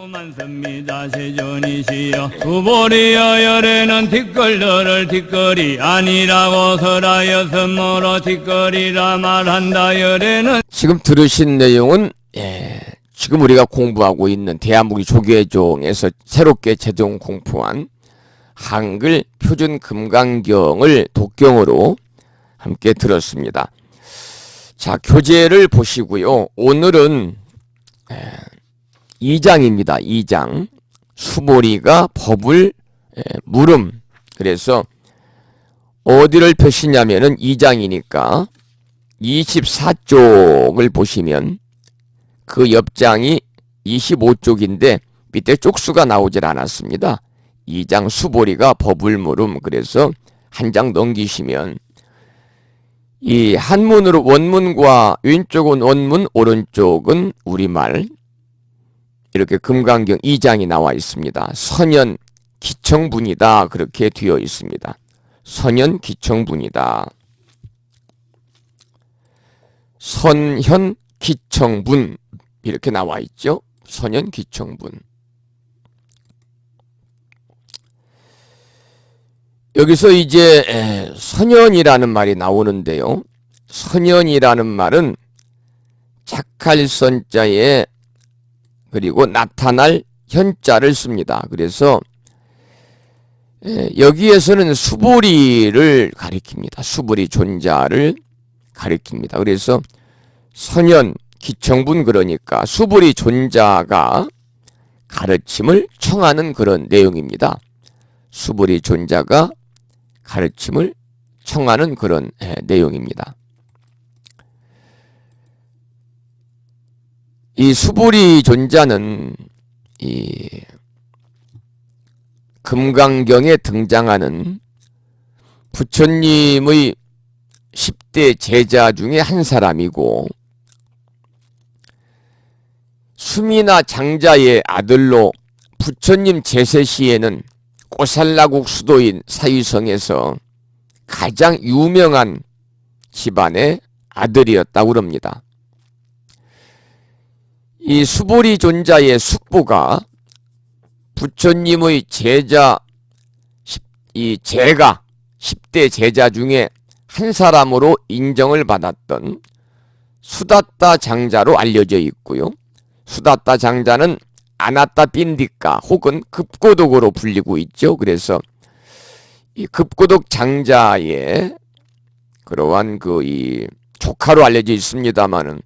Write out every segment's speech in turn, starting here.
많습니다. 세존이시여 수보리여 열에는 뒷걸러를 뒷걸이 아니라고 설하여서 뭐로 뒷걸이라 말한다. 열에는 지금 들으신 내용은 지금 우리가 공부하고 있는 대한무기 조계종에서 새롭게 제동 공포한 한글 표준 금강경을 독경으로 함께 들었습니다. 자, 교재를 보시고요. 오늘은 2장입니다. 2장. 수보리가 법을 물음. 그래서 어디를 펴시냐면은 2장이니까 24쪽을 보시면 그 옆장이 25쪽인데 밑에 쪽수가 나오질 않았습니다. 2장 수보리가 법을 물음. 그래서 한 장 넘기시면 이 한문으로 원문과 왼쪽은 원문, 오른쪽은 우리말 이렇게 금강경 2장이 나와 있습니다. 선현 기청분이다 그렇게 되어 있습니다. 선현 기청분이다. 선현 기청분 이렇게 나와 있죠. 선현 기청분. 여기서 이제 선현이라는 말이 나오는데요. 선현이라는 말은 착할 선자에 그리고 나타날 현자를 씁니다. 그래서 여기에서는 수보리를 가리킵니다. 수보리 존자를 가리킵니다. 그래서 선현 기청분 그러니까 수보리 존자가 가르침을 청하는 그런 내용입니다. 수보리 존자가 가르침을 청하는 그런 내용입니다. 이 수보리 존자는 이 금강경에 등장하는 부처님의 10대 제자 중에 한 사람이고 수미나 장자의 아들로 부처님 제세 시에는 꼬살라국 수도인 사위성에서 가장 유명한 집안의 아들이었다고 합니다. 이 수보리 존자의 숙부가 부처님의 제자, 이 제가 10대 제자 중에 한 사람으로 인정을 받았던 수다따 장자로 알려져 있고요. 수다따 장자는 아나따 빈디까 혹은 급고독으로 불리고 있죠. 그래서 이 급고독 장자의 그러한 이 조카로 알려져 있습니다만은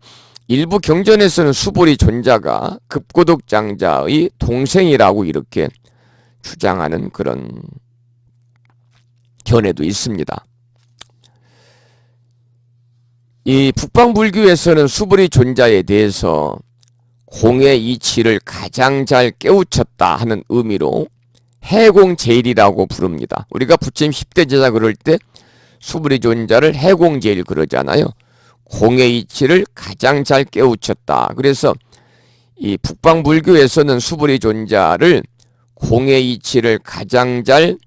일부 경전에서는 수보리 존자가 급고독 장자의 동생이라고 이렇게 주장하는 그런 견해도 있습니다. 이 북방불교에서는 수보리 존자에 대해서 공의 이치를 가장 잘 깨우쳤다 하는 의미로 해공제일이라고 부릅니다. 우리가 부처님 10대 제자 그럴 때 수보리 존자를 해공제일 그러잖아요. 공의 이치를 가장 잘 깨우쳤다. 그래서 이 북방불교에서는 수보리 존자를 공의 이치를 가장 잘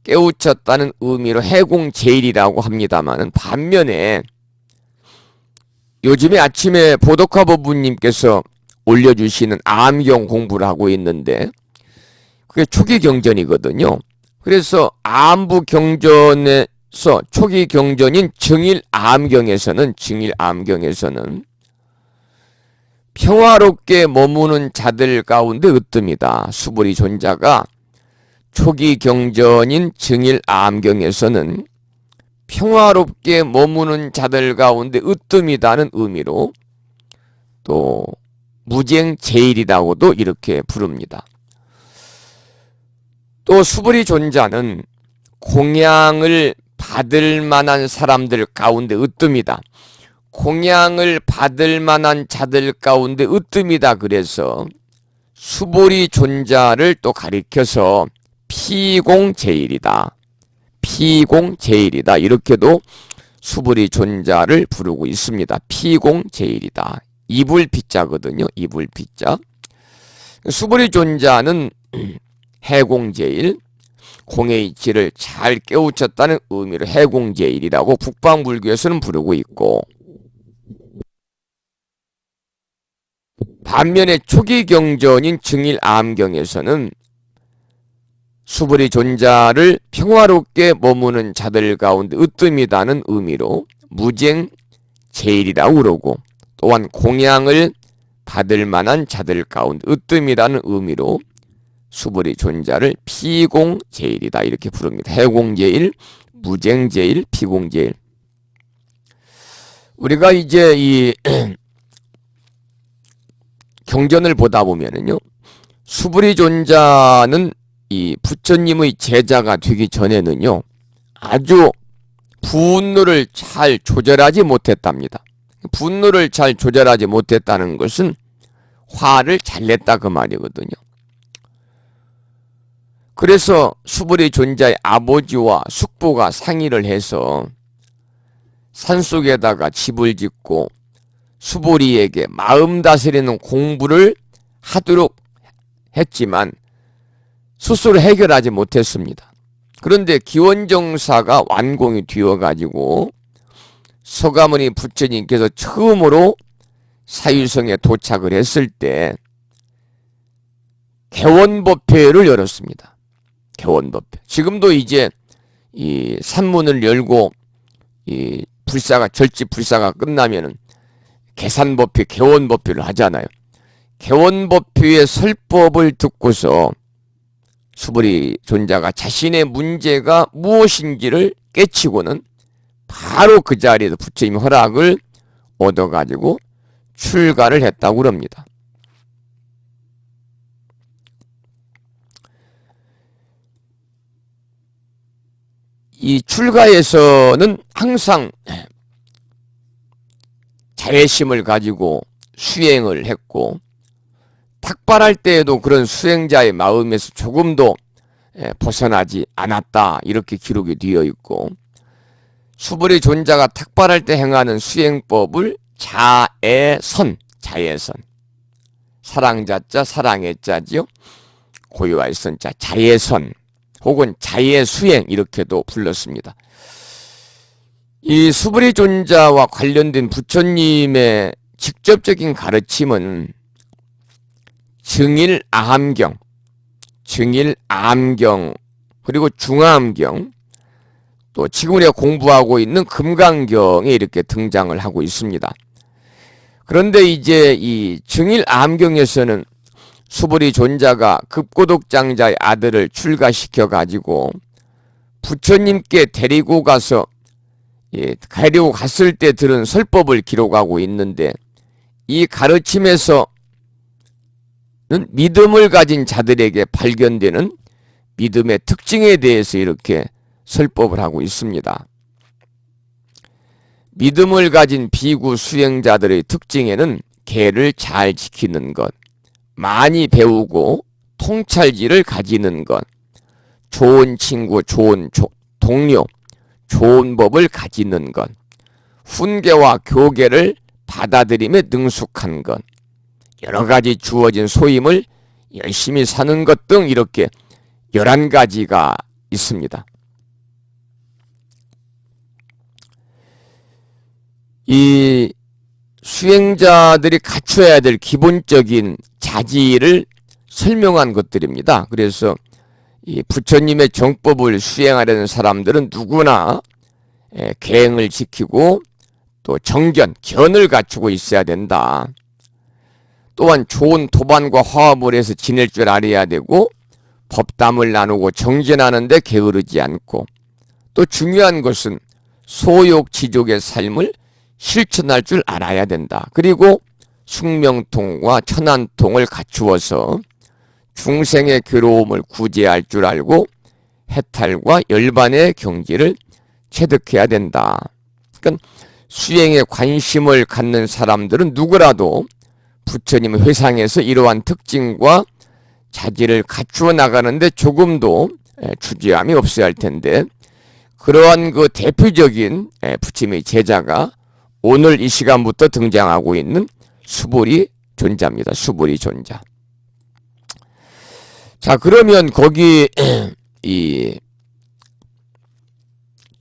깨우쳤다는 의미로 해공제일이라고 합니다만 반면에 요즘에 아침에 보덕화 법부님께서 올려주시는 암경 공부를 하고 있는데 그게 초기 경전이거든요. 그래서 암부 경전에서 초기 경전인 증일암경에서는 평화롭게 머무는 자들 가운데 으뜸이다. 수보리 존자가 초기 경전인 증일암경에서는 평화롭게 머무는 자들 가운데 으뜸이다는 의미로 또 무쟁제일이라고도 이렇게 부릅니다. 또 수보리 존자는 공양을 받을 만한 사람들 가운데 으뜸이다. 공양을 받을 만한 자들 가운데 으뜸이다. 그래서 수보리 존자를 또 가리켜서 피공제일이다. 피공제일이다. 이렇게도 수보리 존자를 부르고 있습니다. 피공제일이다. 이불피자거든요. 이불피자. 수보리 존자는 해공제일, 공의 이치를 잘 깨우쳤다는 의미로 해공제일이라고 북방불교에서는 부르고 있고 반면에 초기 경전인 증일암경에서는 수불이 존자를 평화롭게 머무는 자들 가운데 으뜸이다는 의미로 무쟁제일이라고 그러고, 또한 공양을 받을 만한 자들 가운데 으뜸이라는 의미로 수불이 존자를 피공제일이다 이렇게 부릅니다. 해공제일, 무쟁제일, 피공제일. 우리가 이제 이 경전을 보다 보면은요, 수불이 존자는 이 부처님의 제자가 되기 전에는요, 아주 분노를 잘 조절하지 못했답니다. 분노를 잘 조절하지 못했다는 것은 화를 잘 냈다 그 말이거든요. 그래서 수불이 존자의 아버지와 숙부가 상의를 해서 산속에다가 집을 짓고 수불이에게 마음 다스리는 공부를 하도록 했지만 스스로 해결하지 못했습니다. 그런데 기원정사가 완공이 되어가지고 서가모니 부처님께서 처음으로 사유성에 도착을 했을 때 개원법회를 열었습니다. 개원법회. 지금도 이제 이 산문을 열고 이 절집불사가 끝나면은 계산법회, 개원법회를 하잖아요. 개원법회의 설법을 듣고서 수불이 존자가 자신의 문제가 무엇인지를 깨치고는 바로 그 자리에서 부처님의 허락을 얻어가지고 출가를 했다고 합니다. 이 출가에서는 항상 자애심을 가지고 수행을 했고, 탁발할 때에도 그런 수행자의 마음에서 조금도 벗어나지 않았다 이렇게 기록이 되어 있고, 수불이 존자가 탁발할 때 행하는 수행법을 자애선, 사랑자자 사랑의 자지요, 고유할 선자, 자애선 혹은 자애수행 이렇게도 불렀습니다. 이 수불이 존자와 관련된 부처님의 직접적인 가르침은 증일암경, 그리고 중암경, 또 지금 우리가 공부하고 있는 금강경에 이렇게 등장을 하고 있습니다. 그런데 이제 이 증일암경에서는 수불이 존자가 급고독장자의 아들을 출가시켜 가지고 부처님께 데리고 갔을 때 들은 설법을 기록하고 있는데, 이 가르침에서는 믿음을 가진 자들에게 발견되는 믿음의 특징에 대해서 이렇게 설법을 하고 있습니다. 믿음을 가진 비구 수행자들의 특징에는 계를 잘 지키는 것, 많이 배우고 통찰지를 가지는 것, 좋은 친구, 좋은 동료, 좋은 법을 가지는 것, 훈계와 교계를 받아들임에 능숙한 것, 여러 가지 주어진 소임을 열심히 사는 것 등 이렇게 11가지가 있습니다. 이 수행자들이 갖춰야 될 기본적인 자질을 설명한 것들입니다. 그래서 이 부처님의 정법을 수행하려는 사람들은 누구나 계행을 지키고 또 견을 갖추고 있어야 된다. 또한 좋은 도반과 화합을 해서 지낼 줄 알아야 되고, 법담을 나누고 정진하는데 게으르지 않고, 또 중요한 것은 소욕지족의 삶을 실천할 줄 알아야 된다. 그리고 숙명통과 천안통을 갖추어서 중생의 괴로움을 구제할 줄 알고 해탈과 열반의 경지를 체득해야 된다. 그러니까 수행에 관심을 갖는 사람들은 누구라도 부처님의 회상에서 이러한 특징과 자질을 갖추어 나가는데 조금도 주저함이 없어야 할 텐데, 그러한 그 대표적인 부처님의 제자가 오늘 이 시간부터 등장하고 있는 수불이 존자입니다. 수불이 존자. 자, 그러면 거기 이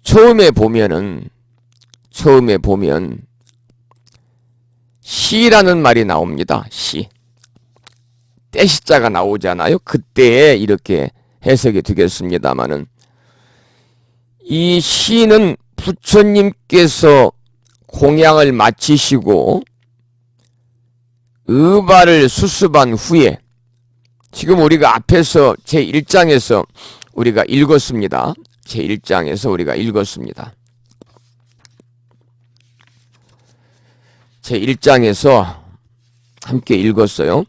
처음에 보면 시라는 말이 나옵니다. 시. 때시자가 나오잖아요. 그때에 이렇게 해석이 되겠습니다마는, 이 시는 부처님께서 공양을 마치시고 의발을 수습한 후에, 지금 우리가 앞에서 제1장에서 우리가 읽었습니다. 제1장에서 우리가 읽었습니다. 제1장에서 함께 읽었어요.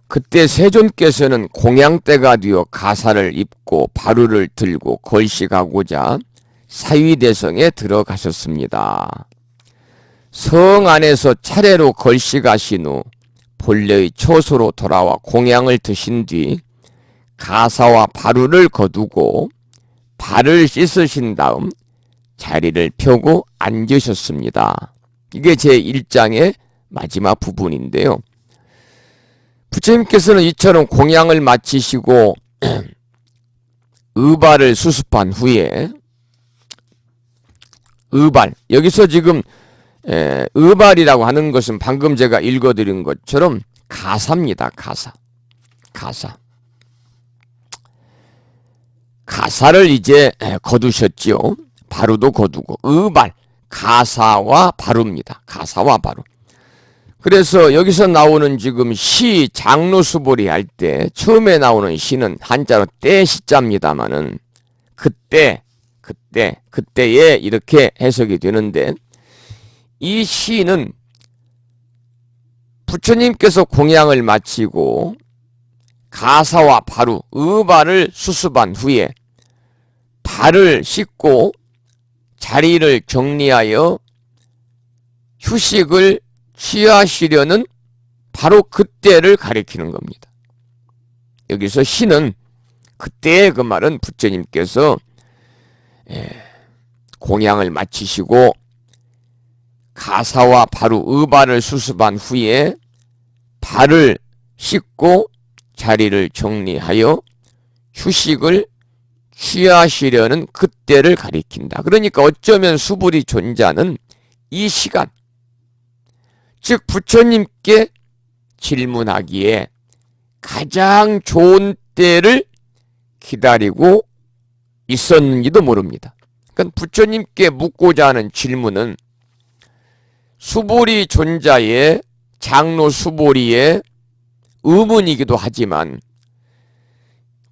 그때 세존께서는 공양대가 되어 가사를 입고 바루를 들고 걸식하고자 사위대성에 들어가셨습니다. 성 안에서 차례로 걸식하신 후 본래의 초소로 돌아와 공양을 드신 뒤 가사와 바루를 거두고 발을 씻으신 다음 자리를 펴고 앉으셨습니다. 이게 제1장의 마지막 부분인데요. 부처님께서는 이처럼 공양을 마치시고 의발을 수습한 후에, 의발, 여기서 지금 의발이라고 하는 것은 방금 제가 읽어드린 것처럼 가사입니다. 가사를 이제 거두셨지요. 바루도 거두고, 의발, 가사와 바루입니다. 가사와 바루. 그래서 여기서 나오는 지금 시 장로수보리 할 때 처음에 나오는 시는 한자로 때시자입니다마는 그때에 이렇게 해석이 되는데, 이 시는 부처님께서 공양을 마치고 가사와 바루, 의발을 수습한 후에 발을 씻고 자리를 정리하여 휴식을 취하시려는 바로 그때를 가리키는 겁니다. 여기서 시는 그때의 그 말은 부처님께서 공양을 마치시고 가사와 바루 의발을 수습한 후에 발을 씻고 자리를 정리하여 휴식을 취하시려는 그때를 가리킨다. 그러니까 어쩌면 수불이 존자는 이 시간, 즉 부처님께 질문하기에 가장 좋은 때를 기다리고 있었는지도 모릅니다. 그러니까 부처님께 묻고자 하는 질문은 수보리 존자의, 장로 수보리의 의문이기도 하지만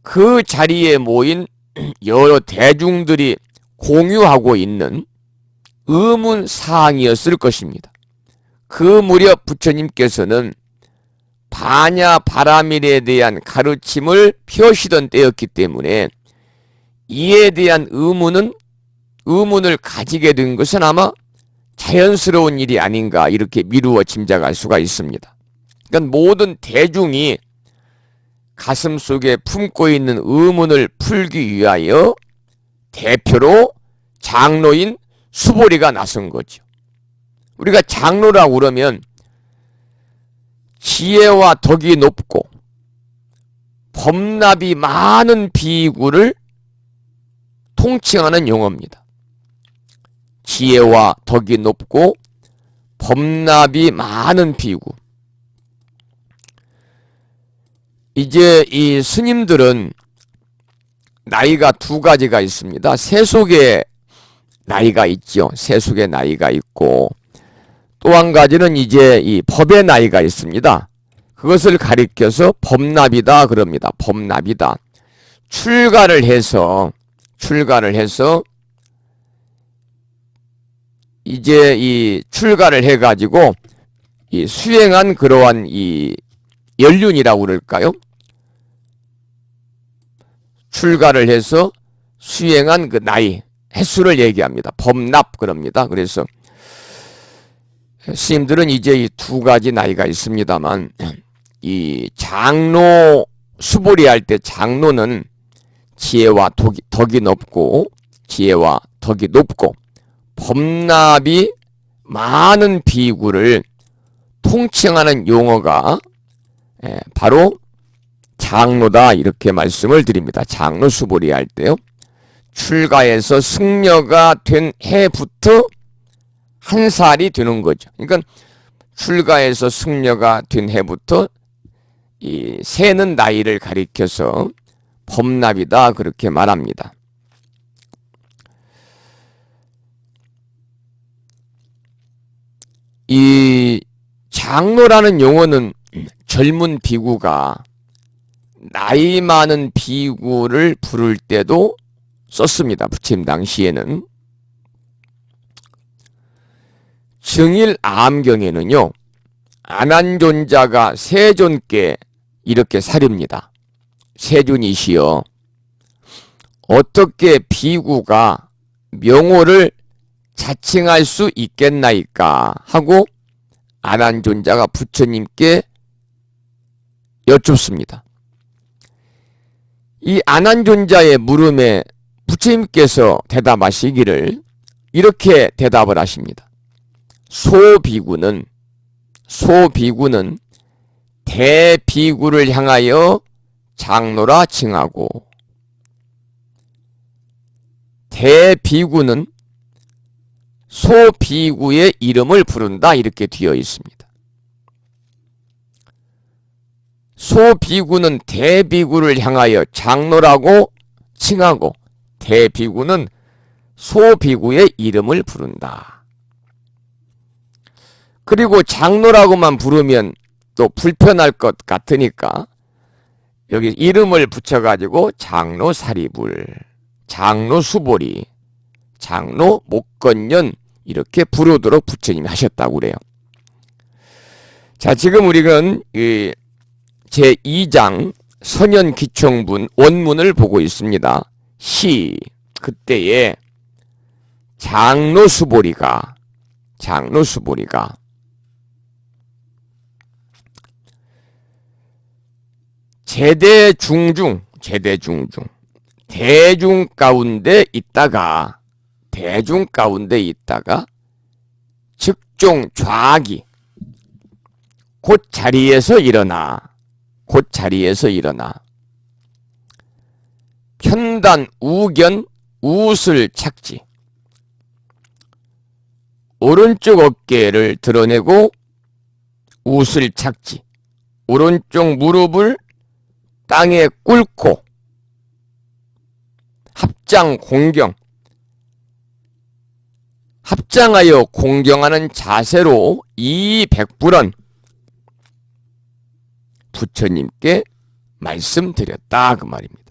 그 자리에 모인 여러 대중들이 공유하고 있는 의문사항이었을 것입니다. 그 무렵 부처님께서는 반야 바라밀에 대한 가르침을 펴시던 때였기 때문에 이에 대한 의문을 가지게 된 것은 아마 자연스러운 일이 아닌가, 이렇게 미루어 짐작할 수가 있습니다. 그러니까 모든 대중이 가슴속에 품고 있는 의문을 풀기 위하여 대표로 장로인 수보리가 나선 거죠. 우리가 장로라고 그러면 지혜와 덕이 높고 법납이 많은 비구를 통칭하는 용어입니다. 지혜와 덕이 높고 법납이 많은 비구. 이제 이 스님들은 나이가 두 가지가 있습니다. 세속의 나이가 있죠. 세속의 나이가 있고, 또 한 가지는 이제 이 법의 나이가 있습니다. 그것을 가리켜서 법납이다 그럽니다. 법납이다. 출가를 해서 이제 이 출가를 해가지고 이 수행한 그러한 이 연륜이라고 그럴까요? 출가를 해서 수행한 그 나이, 횟수를 얘기합니다. 법납 그럽니다. 그래서 스님들은 이제 이 두 가지 나이가 있습니다만, 이 장로 수보리 할 때 장로는 지혜와 덕이 높고 법납이 많은 비구를 통칭하는 용어가 바로 장로다, 이렇게 말씀을 드립니다. 장로 수보리 할 때요. 출가해서 승려가 된 해부터 한 살이 되는 거죠. 그러니까 출가해서 승려가 된 해부터 이 세는 나이를 가리켜서 범납이다 그렇게 말합니다. 이 장로라는 용어는 젊은 비구가 나이 많은 비구를 부를 때도 썼습니다. 부처님 당시에는. 증일 암경에는요, 안한존자가 세존께 이렇게 사립니다. 세존이시여, 어떻게 비구가 명호를 자칭할 수 있겠나이까 하고 안한존자가 부처님께 여쭙습니다. 이 안한존자의 물음에 부처님께서 대답하시기를 이렇게 대답을 하십니다. 소비구는 대비구를 향하여 장로라 칭하고, 대비구는 소비구의 이름을 부른다 이렇게 되어 있습니다. 소비구는 대비구를 향하여 장로라고 칭하고, 대비구는 소비구의 이름을 부른다. 그리고 장로라고만 부르면 또 불편할 것 같으니까 여기 이름을 붙여가지고 장로 사리불, 장로 수보리, 장로 목건년 이렇게 부르도록 부처님이 하셨다고 그래요. 자, 지금 우리는 제2장 선현기총분 원문을 보고 있습니다. 시, 그때에 장로 수보리가 제대중중 대중 가운데 있다가 즉종 좌기 곧 자리에서 일어나 편단 우견 우슬 착지, 오른쪽 어깨를 드러내고 우슬 착지, 오른쪽 무릎을 땅에 꿇고 합장하여 공경하는 자세로 이 백불은 부처님께 말씀드렸다 그 말입니다.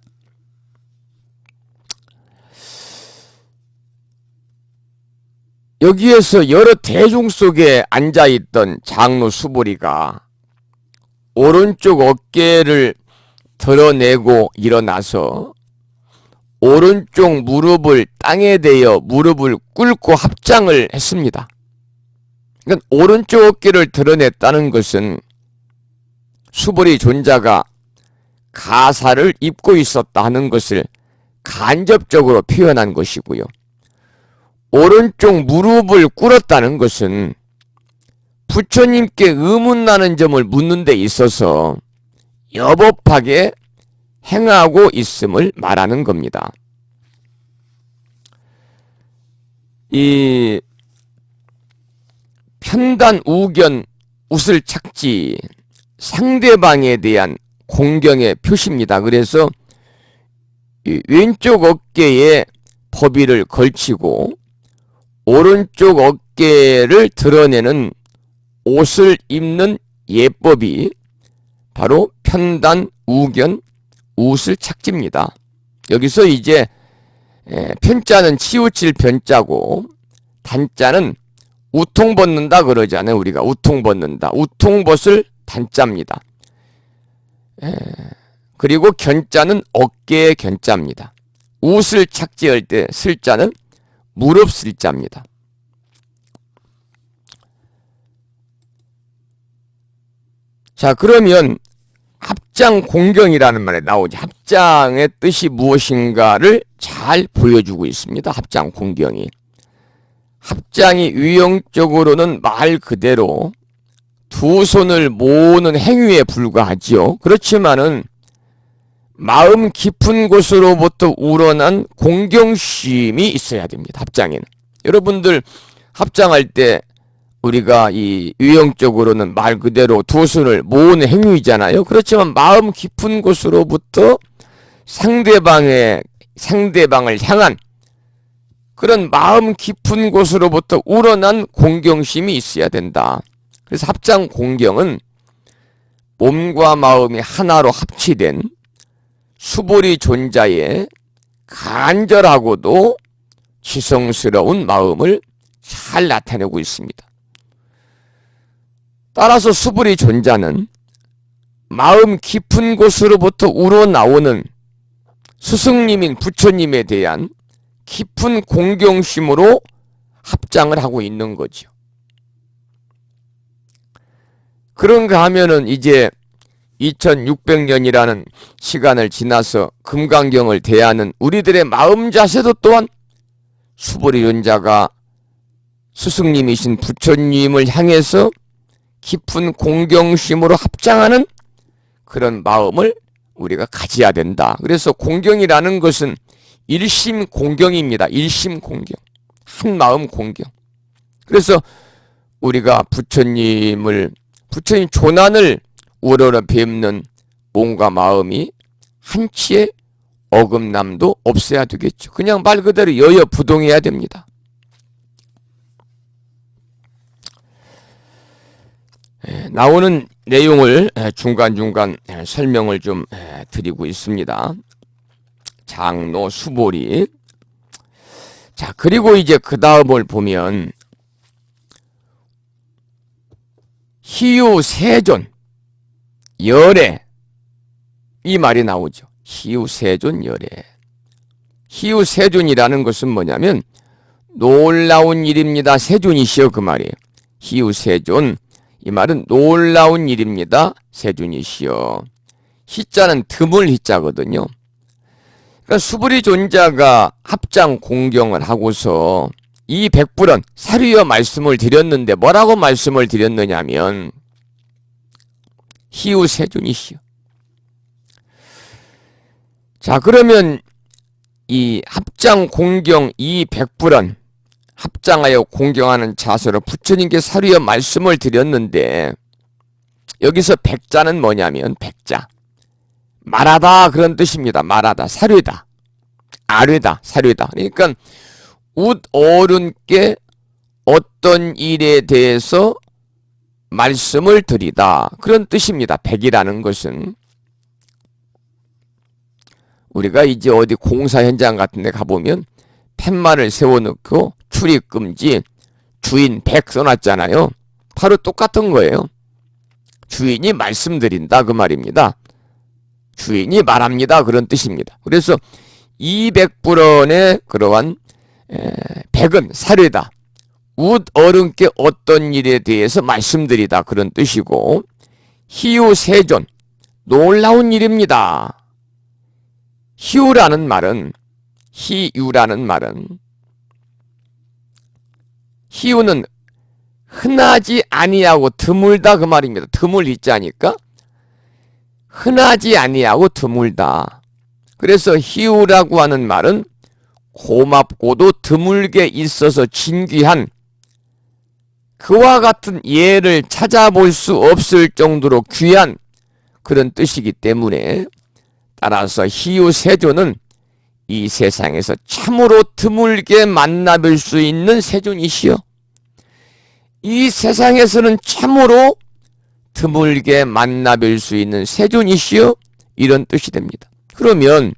여기에서 여러 대중 속에 앉아있던 장로 수보리가 오른쪽 어깨를 드러내고 일어나서 오른쪽 무릎을 땅에 대어 무릎을 꿇고 합장을 했습니다. 그러니까 오른쪽 어깨를 드러냈다는 것은 수보리 존자가 가사를 입고 있었다 하는 것을 간접적으로 표현한 것이고요. 오른쪽 무릎을 꿇었다는 것은 부처님께 의문나는 점을 묻는 데 있어서 여법하게 행하고 있음을 말하는 겁니다. 이 편단 우견 우슬 착지, 상대방에 대한 공경의 표시입니다. 그래서 이 왼쪽 어깨에 법의를 걸치고 오른쪽 어깨를 드러내는 옷을 입는 예법이 바로 편단 우견 우슬 착지입니다. 여기서 이제 편자는 치우칠 편자고 단자는 우통 벗는다 그러잖아요. 우리가 우통 벗는다. 우통벗을 단자입니다. 그리고 견자는 어깨의 견자입니다. 우슬 착지할 때 슬자는 무릎 슬자입니다. 자, 그러면 합장 공경이라는 말에 나오지. 합장의 뜻이 무엇인가를 잘 보여주고 있습니다. 합장 공경이. 합장이 유형적으로는 말 그대로 두 손을 모으는 행위에 불과하지요. 그렇지만은 마음 깊은 곳으로부터 우러난 공경심이 있어야 됩니다. 합장에는. 여러분들 합장할 때 우리가 이 유형적으로는 말 그대로 두 손을 모으는 행위잖아요. 그렇지만 마음 깊은 곳으로부터 상대방을 향한 그런 마음 깊은 곳으로부터 우러난 공경심이 있어야 된다. 그래서 합장 공경은 몸과 마음이 하나로 합치된 수보리 존자의 간절하고도 지성스러운 마음을 잘 나타내고 있습니다. 따라서 수보리 존자는 마음 깊은 곳으로부터 우러나오는 스승님인 부처님에 대한 깊은 공경심으로 합장을 하고 있는 거죠. 그런가 하면은 이제 2600년이라는 시간을 지나서 금강경을 대하는 우리들의 마음 자세도 또한 수보리 존자가 스승님이신 부처님을 향해서 깊은 공경심으로 합장하는 그런 마음을 우리가 가져야 된다. 그래서 공경이라는 것은 일심 공경입니다. 일심 공경. 한 마음 공경. 그래서 우리가 부처님 조난을 우러러 뵙는 몸과 마음이 한치의 어긋남도 없어야 되겠죠. 그냥 말 그대로 여여부동해야 됩니다. 나오는 내용을 중간중간 설명을 좀 드리고 있습니다. 장로 수보리. 자, 그리고 이제 그 다음을 보면 희유세존 열애 이 말이 나오죠. 희유세존 열애. 희유세존이라는 것은 뭐냐면 놀라운 일입니다. 세존이시여 그 말이에요. 희유세존 이 말은 놀라운 일입니다. 세존이시여. 희자는 드물 희자거든요. 그러니까 수보리 존자가 합장 공경을 하고서 이 백불은 사류여 말씀을 드렸는데 뭐라고 말씀을 드렸느냐면 희우세존이시여. 자, 그러면 이 합장 공경 이 백불은 합장하여 공경하는 자세로 부처님께 사류여 말씀을 드렸는데 여기서 백자는 뭐냐면 백자 말하다 그런 뜻입니다. 말하다 사류다 아뢰다 사류다. 그러니까 웃 어른께 어떤 일에 대해서 말씀을 드리다 그런 뜻입니다. 백이라는 것은 우리가 이제 어디 공사 현장 같은 데 가보면 팻말을 세워놓고 출입금지 주인 100 써놨잖아요. 바로 똑같은 거예요. 주인이 말씀드린다 그 말입니다. 주인이 말합니다 그런 뜻입니다. 그래서 200불원의 그러한 백은 사례다. 웃 어른께 어떤 일에 대해서 말씀드리다 그런 뜻이고 희유세존 놀라운 일입니다. 희유라는 말은 희유는 흔하지 아니하고 드물다 그 말입니다. 드물 희자니까 흔하지 아니하고 드물다. 그래서 희유라고 하는 말은 고맙고도 드물게 있어서 진귀한 그와 같은 예를 찾아볼 수 없을 정도로 귀한 그런 뜻이기 때문에 따라서 희유세존은 이 세상에서 참으로 드물게 만나볼 수 있는 세존이시여. 이 세상에서는 참으로 드물게 만나볼 수 있는 세존이시여 이런 뜻이 됩니다. 그러면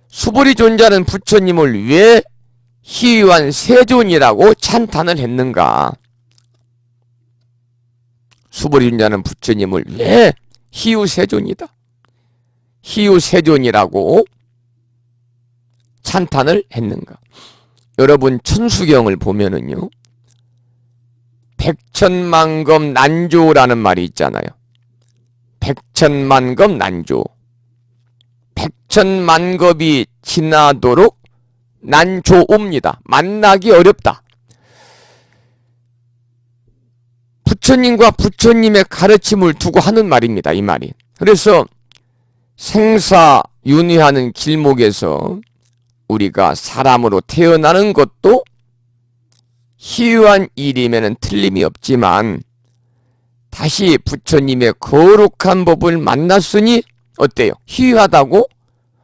수보리 존자는 부처님을 왜 희유한 세존이라고 찬탄을 했는가? 수보리 존자는 부처님을 왜 희유세존이다 희유세존이라고 찬탄을 했는가? 여러분 천수경을 보면은요 백천만검 난조라는 말이 있잖아요. 백천만검 난조. 백천만겁이 지나도록 난조옵니다. 만나기 어렵다. 부처님과 부처님의 가르침을 두고 하는 말입니다. 이 말이. 그래서 생사윤회하는 길목에서 우리가 사람으로 태어나는 것도 희유한 일이면 틀림이 없지만 다시 부처님의 거룩한 법을 만났으니 어때요? 희유하다고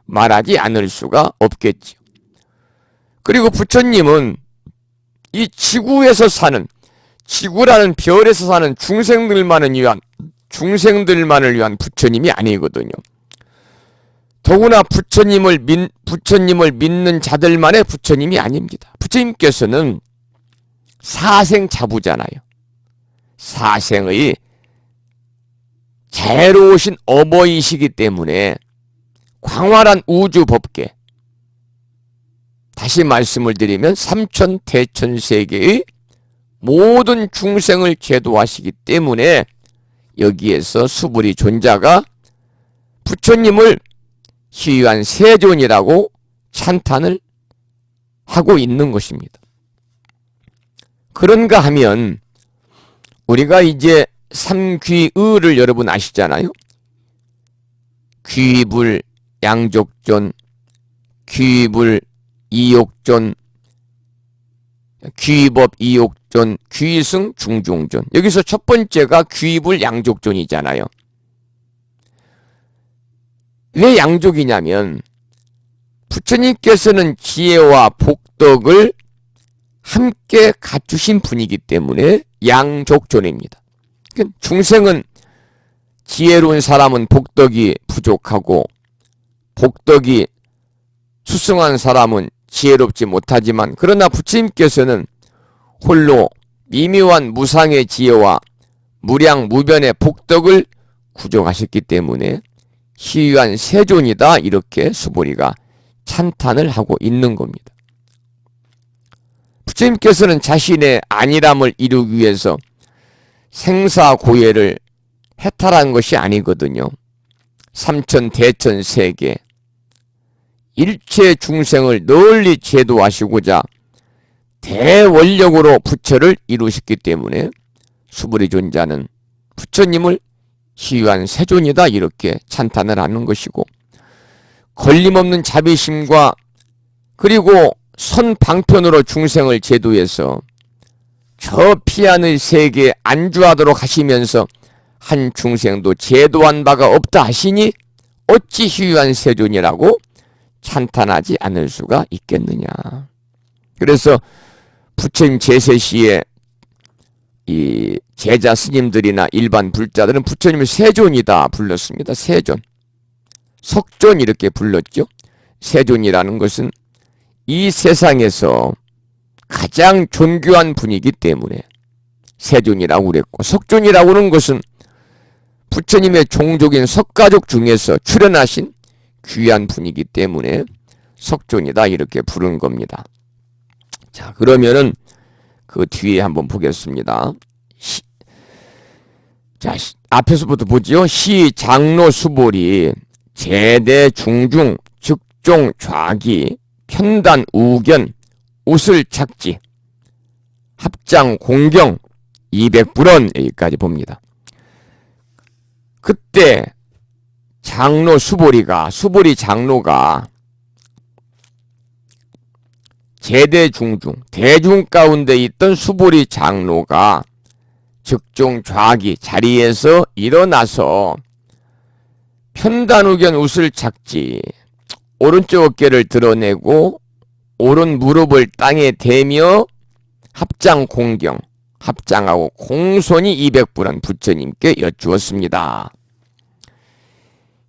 말하지 않을 수가 없겠지요. 그리고 부처님은 이 지구에서 사는, 지구라는 별에서 사는 중생들만을 위한 부처님이 아니거든요. 더구나 부처님을 믿는 자들만의 부처님이 아닙니다. 부처님께서는 사생자부잖아요. 사생의 자애로우신 어버이시기 때문에 광활한 우주 법계, 다시 말씀을 드리면 삼천대천세계의 모든 중생을 제도하시기 때문에 여기에서 수불이 존자가 부처님을 희유한 세존이라고 찬탄을 하고 있는 것입니다. 그런가 하면 우리가 이제 삼귀의를 여러분 아시잖아요. 귀불 양족존, 귀불 이욕존, 귀법 이욕존, 귀승 중종존. 여기서 첫 번째가 귀불 양족존이잖아요. 왜 양족이냐면 부처님께서는 지혜와 복덕을 함께 갖추신 분이기 때문에 양족존입니다. 중생은 지혜로운 사람은 복덕이 부족하고 복덕이 수승한 사람은 지혜롭지 못하지만, 그러나 부처님께서는 홀로 미묘한 무상의 지혜와 무량무변의 복덕을 구족하셨기 때문에 희유한 세존이다, 이렇게 수보리가 찬탄을 하고 있는 겁니다. 부처님께서는 자신의 안일함을 이루기 위해서 생사고예를 해탈한 것이 아니거든요. 삼천대천세계 일체 중생을 널리 제도하시고자 대원력으로 부처를 이루셨기 때문에 수불이 존자는 부처님을 희유한 세존이다, 이렇게 찬탄을 하는 것이고, 걸림없는 자비심과 그리고 선방편으로 중생을 제도해서 저 피안의 세계에 안주하도록 하시면서 한 중생도 제도한 바가 없다 하시니 어찌 희유한 세존이라고 찬탄하지 않을 수가 있겠느냐. 그래서 부처님 제세 시에 이 제자 스님들이나 일반 불자들은 부처님을 세존이다 불렀습니다. 세존, 석존 이렇게 불렀죠. 세존이라는 것은 이 세상에서 가장 존귀한 분이기 때문에 세존이라고 그랬고, 석존이라고 하는 것은 부처님의 종족인 석가족 중에서 출현하신 귀한 분이기 때문에 석존이다, 이렇게 부른 겁니다. 자, 그러면은 그 뒤에 한번 보겠습니다. 자, 앞에서부터 보지요. 시 장로 수보리 제대 중중 즉종 좌기 편단 우견 우슬 착지 합장 공경 200불원 여기까지 봅니다. 그때 장로 수보리 장로가 제대 중중 대중 가운데 있던 수보리 장로가 즉종 좌기 자리에서 일어나서 편단우견 우슬 착지 오른쪽 어깨를 드러내고 오른 무릎을 땅에 대며 합장 공경, 합장하고 공손히 200불원 부처님께 여쭈었습니다.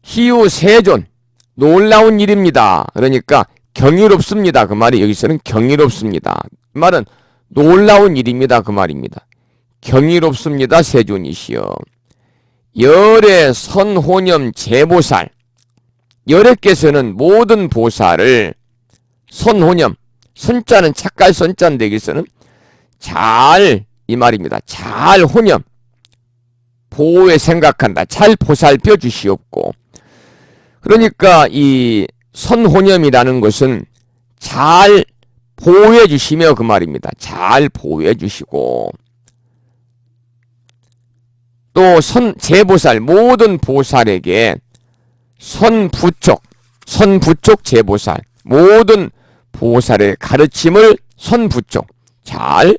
희유 세존, 놀라운 일입니다. 그러니까 경이롭습니다. 그 말이 여기서는 경이롭습니다. 그 말은 놀라운 일입니다. 그 말입니다. 경이롭습니다. 세존이시여. 열의 선호념 제보살, 열애께서는 모든 보살을 선호념, 선자는 착갈 선자인데 여기서는 잘, 이 말입니다. 잘 호념, 보호에 생각한다. 잘 보살펴 주시옵고, 그러니까 이 선호념이라는 것은 잘 보호해 주시며 그 말입니다. 잘 보호해 주시고, 또 제보살, 모든 보살에게 선부촉 제보살, 모든 보살의 가르침을 선부촉 잘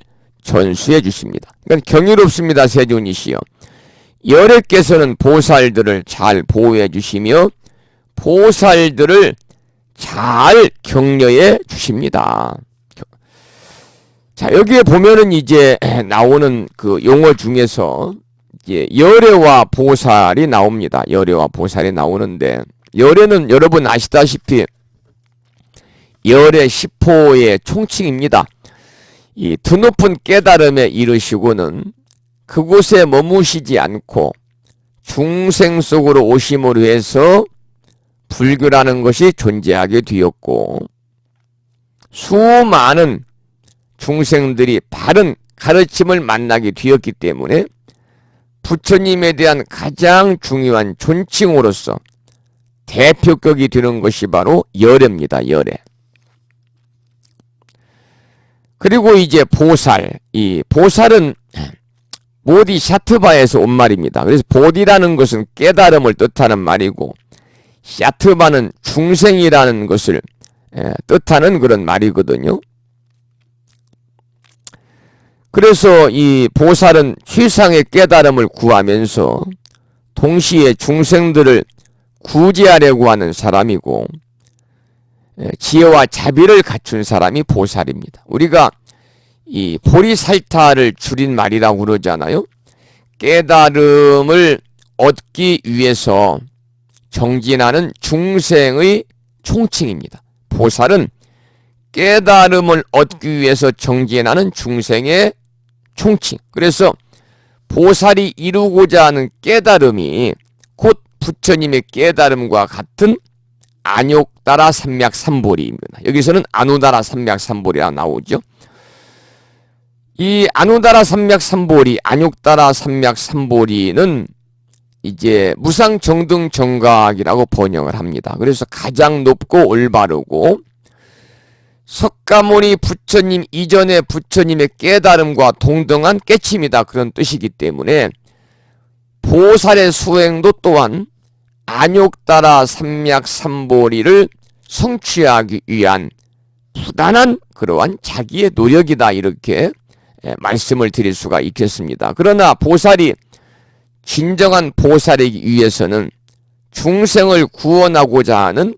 전수해 주십니다. 그러니까 경이롭습니다. 세존이시여. 열애께서는 보살들을 잘 보호해 주시며 보살들을 잘 격려해 주십니다. 자, 여기에 보면은 이제 나오는 그 용어 중에서 이제 열애와 보살이 나옵니다. 열애와 보살이 나오는데, 열애는 여러분 아시다시피 열애 10호의 총칭입니다. 이 드높은 깨달음에 이르시고는 그곳에 머무시지 않고 중생 속으로 오심으로 해서 불교라는 것이 존재하게 되었고, 수많은 중생들이 바른 가르침을 만나게 되었기 때문에 부처님에 대한 가장 중요한 존칭으로서 대표격이 되는 것이 바로 열애입니다. 열애. 그리고 이제 보살. 이 보살은 보디샤트바에서 온 말입니다. 그래서 보디라는 것은 깨달음을 뜻하는 말이고, 샤트바는 중생이라는 것을 뜻하는 그런 말이거든요. 그래서 이 보살은 최상의 깨달음을 구하면서 동시에 중생들을 구제하려고 하는 사람이고, 지혜와 자비를 갖춘 사람이 보살입니다. 우리가 이 보리살타를 줄인 말이라고 그러잖아요. 깨달음을 얻기 위해서 정진하는 중생의 총칭입니다. 보살은 깨달음을 얻기 위해서 정진하는 중생의 총칭. 그래서 보살이 이루고자 하는 깨달음이 곧 부처님의 깨달음과 같은 안욕따라 삼맥삼보리입니다. 여기서는 아누다라 삼맥삼보리가 나오죠. 이 아누다라 삼맥삼보리, 안욕따라 삼맥삼보리는 이제 무상정등정각이라고 번역을 합니다. 그래서 가장 높고 올바르고 석가모니 부처님 이전의 부처님의 깨달음과 동등한 깨침이다, 그런 뜻이기 때문에 보살의 수행도 또한 안욕따라 삼맥삼보리를 성취하기 위한 부단한 그러한 자기의 노력이다, 이렇게 말씀을 드릴 수가 있겠습니다. 그러나 보살이 진정한 보살이기 위해서는 중생을 구원하고자 하는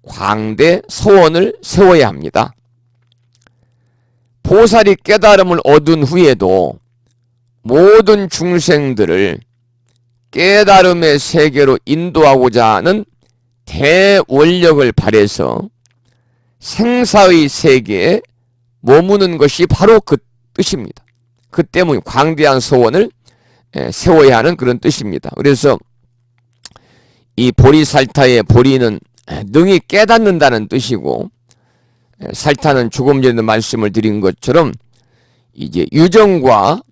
광대 소원을 세워야 합니다. 보살이 깨달음을 얻은 후에도 모든 중생들을 깨달음의 세계로 인도하고자 하는 대원력을 발해서 생사의 세계에 머무는 것이 바로 그 뜻입니다. 그 때문에 광대한 소원을 세워야 하는 그런 뜻입니다. 그래서 이 보리살타의 보리는 능히 깨닫는다는 뜻이고, 살타는 조금 전에 말씀을 드린 것처럼 이제 유정과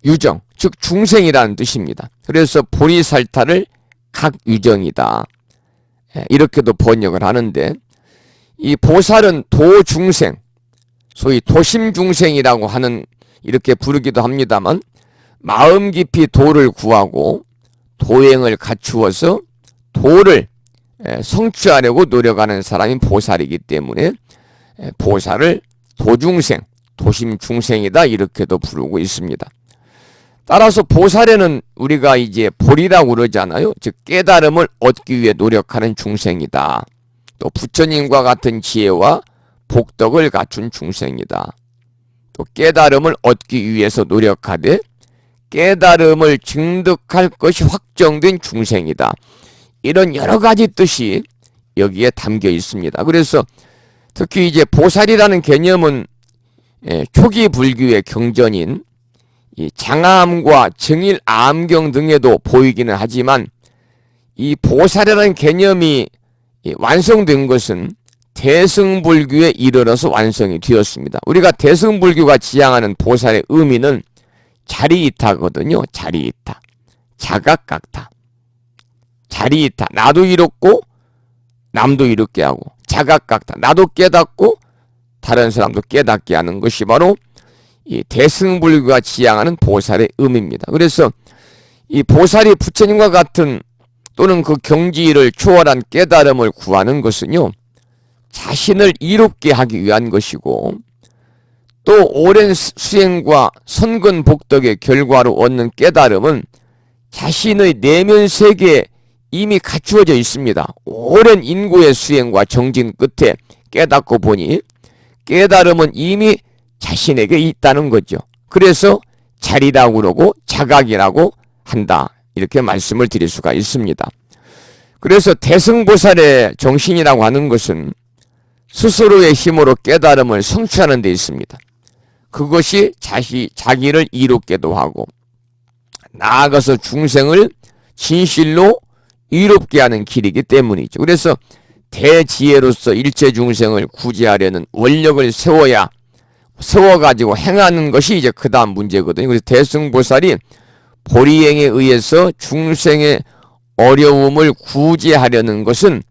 유정, 즉 중생이라는 뜻입니다. 그래서 보리살타를 각유정이다, 이렇게도 번역을 하는데, 이 보살은 도중생, 소위 도심중생이라고 하는, 이렇게 부르기도 합니다만, 마음 깊이 도를 구하고 도행을 갖추어서 도를 성취하려고 노력하는 사람이 보살이기 때문에 보살을 도중생, 도심중생이다, 이렇게도 부르고 있습니다. 따라서 보살에는 우리가 이제 보리라고 그러잖아요. 즉 깨달음을 얻기 위해 노력하는 중생이다. 또 부처님과 같은 지혜와 복덕을 갖춘 중생이다. 또 깨달음을 얻기 위해서 노력하되 깨달음을 증득할 것이 확정된 중생이다. 이런 여러 가지 뜻이 여기에 담겨 있습니다. 그래서 특히 이제 보살이라는 개념은 초기 불교의 경전인 이 장암과 정일암경 등에도 보이기는 하지만, 이 보살이라는 개념이 완성된 것은 대승불교에 이르러서 완성이 되었습니다. 우리가 대승불교가 지향하는 보살의 의미는 자리이타거든요. 자리이타, 자각각타. 자리이타, 나도 이롭고 남도 이롭게 하고, 자각각타, 나도 깨닫고 다른 사람도 깨닫게 하는 것이 바로 이 대승불교가 지향하는 보살의 의미입니다. 그래서 이 보살이 부처님과 같은 또는 그 경지를 초월한 깨달음을 구하는 것은요, 자신을 이롭게 하기 위한 것이고, 또 오랜 수행과 선근 복덕의 결과로 얻는 깨달음은 자신의 내면 세계에 이미 갖추어져 있습니다. 오랜 인고의 수행과 정진 끝에 깨닫고 보니 깨달음은 이미 자신에게 있다는 거죠. 그래서 자리라고 그러고 자각이라고 한다. 이렇게 말씀을 드릴 수가 있습니다. 그래서 대승보살의 정신이라고 하는 것은 스스로의 힘으로 깨달음을 성취하는 데 있습니다. 그것이 자기를 이롭게도 하고 나아가서 중생을 진실로 이롭게 하는 길이기 때문이죠. 그래서 대지혜로서 일체 중생을 구제하려는 원력을 세워가지고 행하는 것이 이제 그 다음 문제거든요. 그래서 대승보살이 보리행에 의해서 중생의 어려움을 구제하려는 것은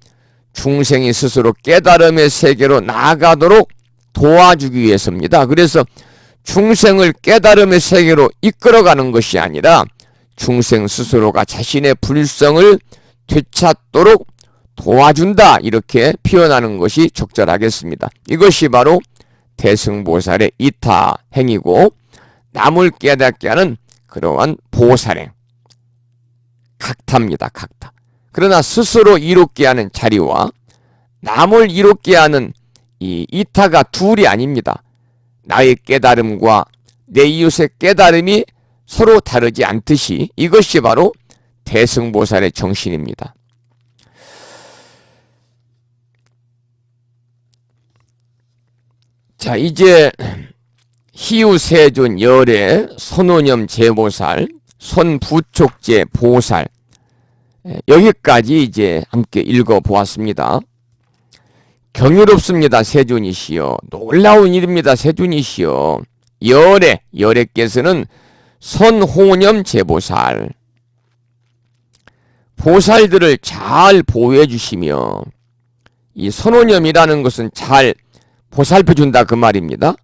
중생이 스스로 깨달음의 세계로 나아가도록 도와주기 위해서입니다. 그래서 중생을 깨달음의 세계로 이끌어가는 것이 아니라 중생 스스로가 자신의 불성을 되찾도록 도와준다. 이렇게 표현하는 것이 적절하겠습니다. 이것이 바로 대승보살의 이타 행위고 남을 깨닫게 하는 그러한 보살행 각타입니다. 각타. 그러나 스스로 이롭게 하는 자리와 남을 이롭게 하는 이 이타가 둘이 아닙니다. 나의 깨달음과 내 이웃의 깨달음이 서로 다르지 않듯이 이것이 바로 대승보살의 정신입니다. 자, 이제 희우세존 열애 선오념 제보살 선부촉제 보살 여기까지 이제 함께 읽어보았습니다. 경이롭습니다. 세존이시여. 놀라운 일입니다. 세존이시여. 열애께서는 선호념 제보살 보살들을 잘 보호해 주시며 이 선호념이라는 것은 잘 보살펴 준다 그 말입니다.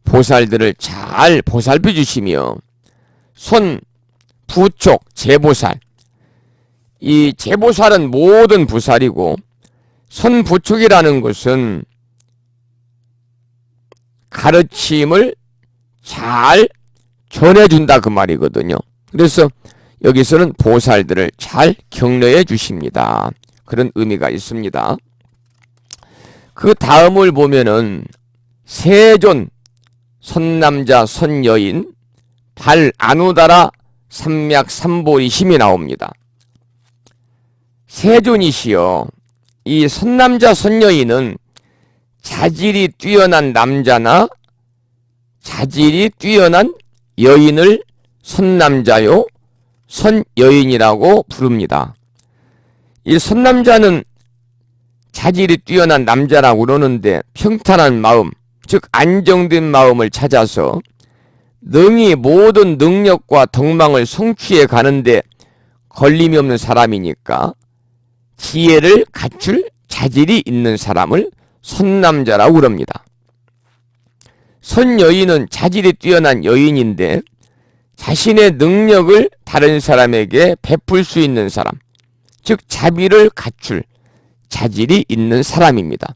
보살들을 잘 보살펴 주시며 선부촉 제보살 이 제보살은 모든 부살이고 선부촉이라는 것은 가르침을 잘 전해준다 그 말이거든요. 그래서 여기서는 보살들을 잘 격려해 주십니다. 그런 의미가 있습니다. 그 다음을 보면은 세존 선남자 선여인 발 아누다라 삼맥 삼보리 힘이 나옵니다. 세존이시여. 이 선남자 선여인은 자질이 뛰어난 남자나 자질이 뛰어난 여인을 선남자요 선여인이라고 부릅니다. 이 선남자는 자질이 뛰어난 남자라고 그러는데 평탄한 마음, 즉 안정된 마음을 찾아서 능히 모든 능력과 덕망을 성취해 가는데 걸림이 없는 사람이니까 지혜를 갖출 자질이 있는 사람을 선남자라고 그럽니다. 선여인은 자질이 뛰어난 여인인데 자신의 능력을 다른 사람에게 베풀 수 있는 사람, 즉 자비를 갖출 자질이 있는 사람입니다.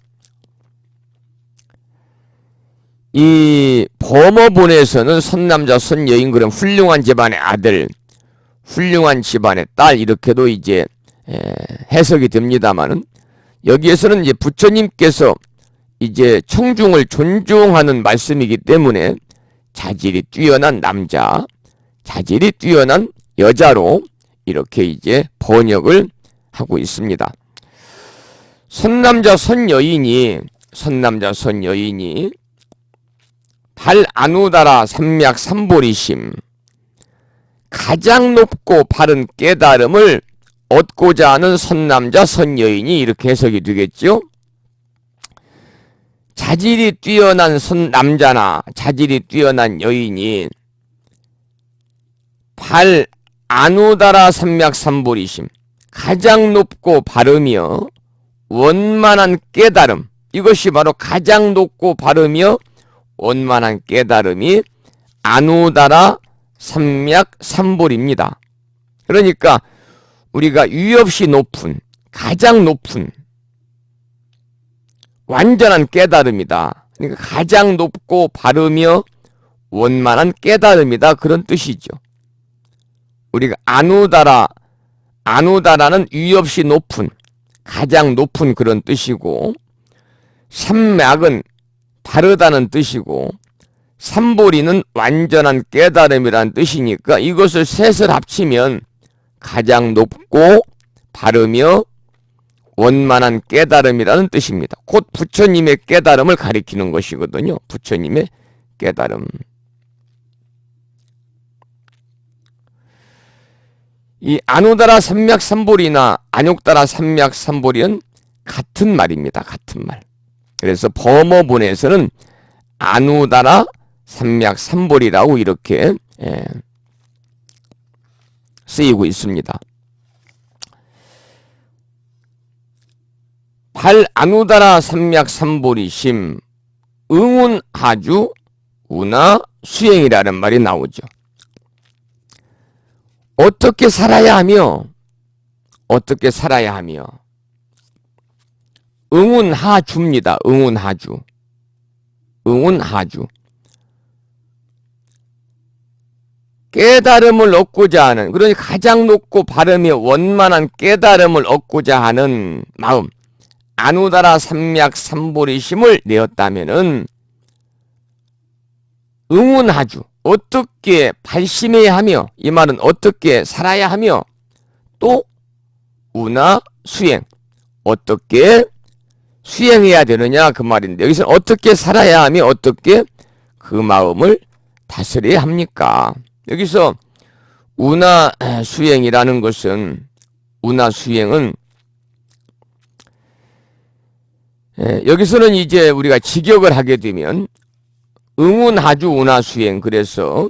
이 범어본에서는 선남자 선여인 그런 훌륭한 집안의 아들, 훌륭한 집안의 딸 이렇게도 이제 해석이 됩니다만은 여기에서는 이제 부처님께서 이제 청중을 존중하는 말씀이기 때문에 자질이 뛰어난 남자, 자질이 뛰어난 여자로 이렇게 이제 번역을 하고 있습니다. 선남자 선여인이 발 아누다라 삼맥 삼보리심 가장 높고 바른 깨달음을 얻고자 하는 선남자 선여인이 이렇게 해석이 되겠죠. 자질이 뛰어난 남자나 자질이 뛰어난 여인이 발 아누다라 삼맥 삼보리심 가장 높고 바르며 원만한 깨달음 이것이 바로 가장 높고 바르며 원만한 깨달음이 아누다라 삼맥 삼보리입니다. 그러니까 우리가 위없이 높은 가장 높은 완전한 깨달음이다. 그러니까 가장 높고 바르며 원만한 깨달음이다, 그런 뜻이죠. 우리가 안우다라는 위 없이 높은, 가장 높은 그런 뜻이고, 삼맥은 바르다는 뜻이고, 삼보리는 완전한 깨달음이라는 뜻이니까 이것을 셋을 합치면 가장 높고 바르며 원만한 깨달음이라는 뜻입니다. 곧 부처님의 깨달음을 가리키는 것이거든요. 부처님의 깨달음. 이 안우다라 삼맥삼보리나 안욕다라 삼맥삼보리는 같은 말입니다. 같은 말. 그래서 범어본에서는 안우다라 삼맥삼보리라고 이렇게 쓰이고 있습니다. 발안우다라 삼맥삼보리심 응운하주 우나 수행이라는 말이 나오죠. 어떻게 살아야 하며 응운하주입니다. 응운하주. 깨달음을 얻고자 하는, 그러니 가장 높고 바르며 원만한 깨달음을 얻고자 하는 마음, 안우다라 삼맥삼보리심을 내었다면은 응운하주, 어떻게 발심해야 하며, 이 말은 어떻게 살아야 하며, 또 우나 수행, 어떻게 수행해야 되느냐 그 말인데, 여기서는 어떻게 살아야 하며 어떻게 그 마음을 다스려야 합니까? 여기서 우나 수행이라는 것은, 우나 수행은 여기서는 이제 우리가 직역을 하게 되면 응운하주 우나 수행, 그래서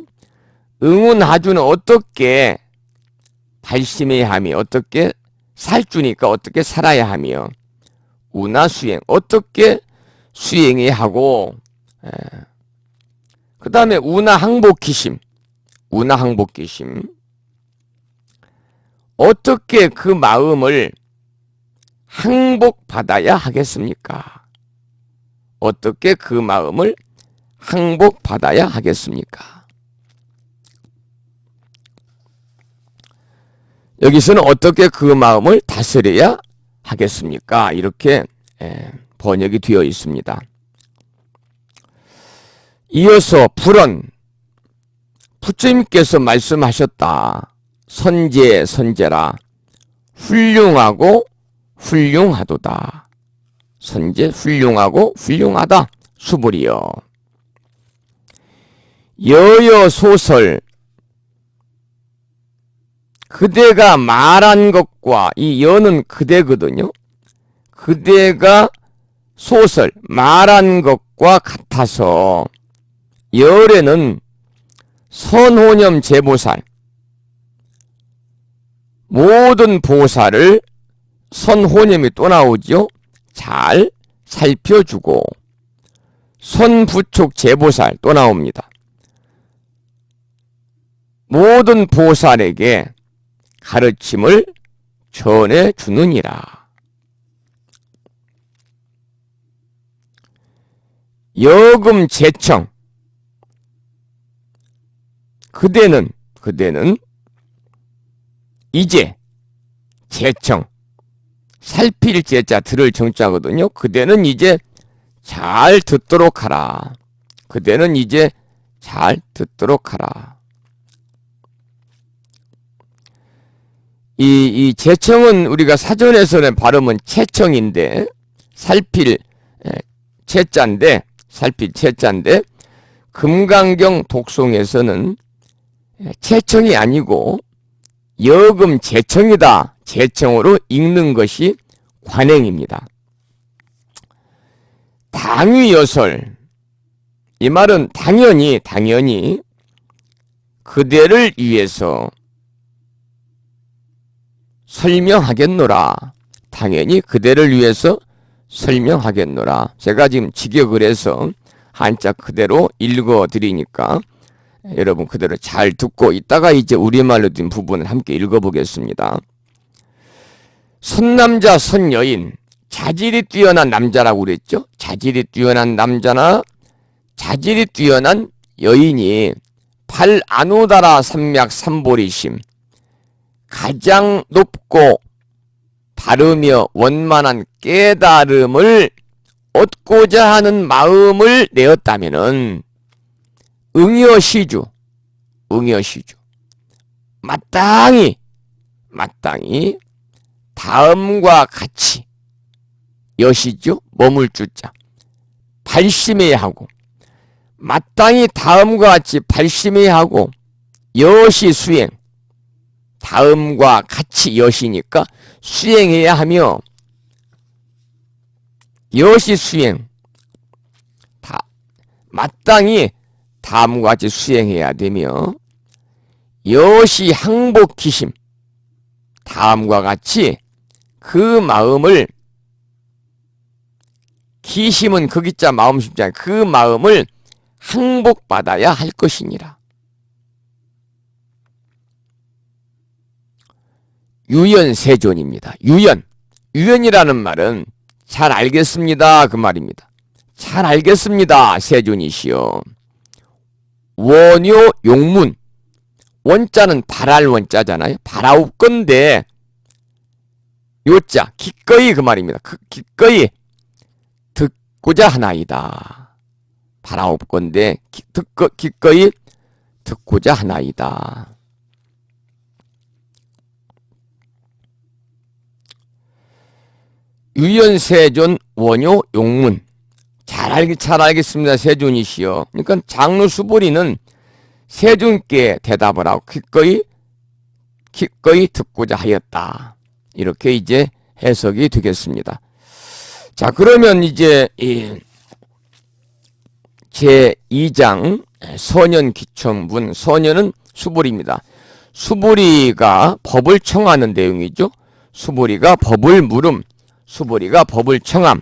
응운하주는 어떻게 발심해야 하며, 어떻게 살주니까 어떻게 살아야 하며, 우나 수행, 어떻게 수행해야 하고, 그 다음에 우나 항복기심, 어떻게 그 마음을 항복받아야 하겠습니까? 어떻게 그 마음을 항복받아야 하겠습니까? 여기서는 어떻게 그 마음을 다스려야 하겠습니까? 이렇게 번역이 되어 있습니다. 이어서 불언, 부처님께서 말씀하셨다. 선제라 훌륭하고 훌륭하도다. 선제, 훌륭하고 훌륭하다. 수불이여. 여여소설, 그대가 말한 것과, 이 여는 그대거든요. 그대가 소설, 말한 것과 같아서 열에는 선호념 제보살, 모든 보살을 선호념이 또 나오죠. 잘 살펴주고, 선부촉 제보살 또 나옵니다. 모든 보살에게 가르침을 전해주느니라. 여금 제청, 그대는 이제, 제청, 살필 제자, 들을 정자거든요. 그대는 이제 잘 듣도록 하라. 그대는 이제 잘 듣도록 하라. 이 제청은 우리가 사전에서는 발음은 채청인데, 살필 채자인데, 금강경 독송에서는 채청이 아니고 여금 제청이다. 제청으로 읽는 것이 관행입니다. 당위여설, 이 말은 당연히 그대를 위해서 설명하겠노라. 당연히 그대를 위해서 설명하겠노라. 제가 지금 직역을 해서 한자 그대로 읽어드리니까 여러분 그대로 잘 듣고 이따가 이제 우리말로 된 부분을 함께 읽어보겠습니다. 선남자 선여인 자질이 뛰어난 남자라고 그랬죠. 자질이 뛰어난 남자나 자질이 뛰어난 여인이 팔 안우다라 삼맥 삼보리심, 가장 높고 바르며 원만한 깨달음을 얻고자 하는 마음을 내었다면은 응여시주 마땅히 다음과 같이 여시죠. 머물 주자 발심해야 하고 마땅히 다음과 같이 발심해야 하고 여시 수행 다음과 같이 여시니까 수행해야 하며 여시 수행 마땅히 다음과 같이 수행해야 되며 여시 항복기심 다음과 같이 그 마음을 기심은 그 기자 마음 심자 그 마음을 항복받아야 할 것이니라. 유연세존입니다. 유연이라는 말은 잘 알겠습니다 그 말입니다. 잘 알겠습니다 세존이시여. 원요 용문 원자는 바랄 원자잖아요. 바라옵건대 요자 기꺼이 그 말입니다. 기꺼이 듣고자 하나이다. 바라옵건대 기꺼이 듣고자 하나이다. 유연세존 원요 용문 잘 알겠습니다 세존이시여. 그러니까 장로 수보리는 세존께 대답을 하고 기꺼이 듣고자 하였다. 이렇게 이제 해석이 되겠습니다. 자, 그러면 이제 제2장 선연기청분, 선연은 수보리입니다. 수보리가 법을 청하는 내용이죠. 수보리가 법을 물음, 수보리가 법을 청함,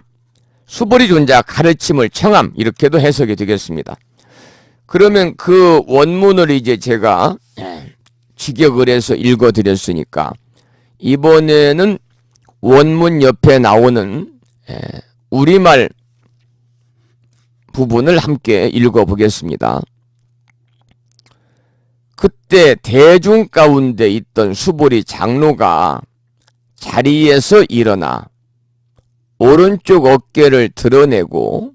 수보리 존자 가르침을 청함, 이렇게도 해석이 되겠습니다. 그러면 그 원문을 이제 제가 직역을 해서 읽어드렸으니까 이번에는 원문 옆에 나오는 우리말 부분을 함께 읽어보겠습니다. 그때 대중 가운데 있던 수보리 장로가 자리에서 일어나 오른쪽 어깨를 드러내고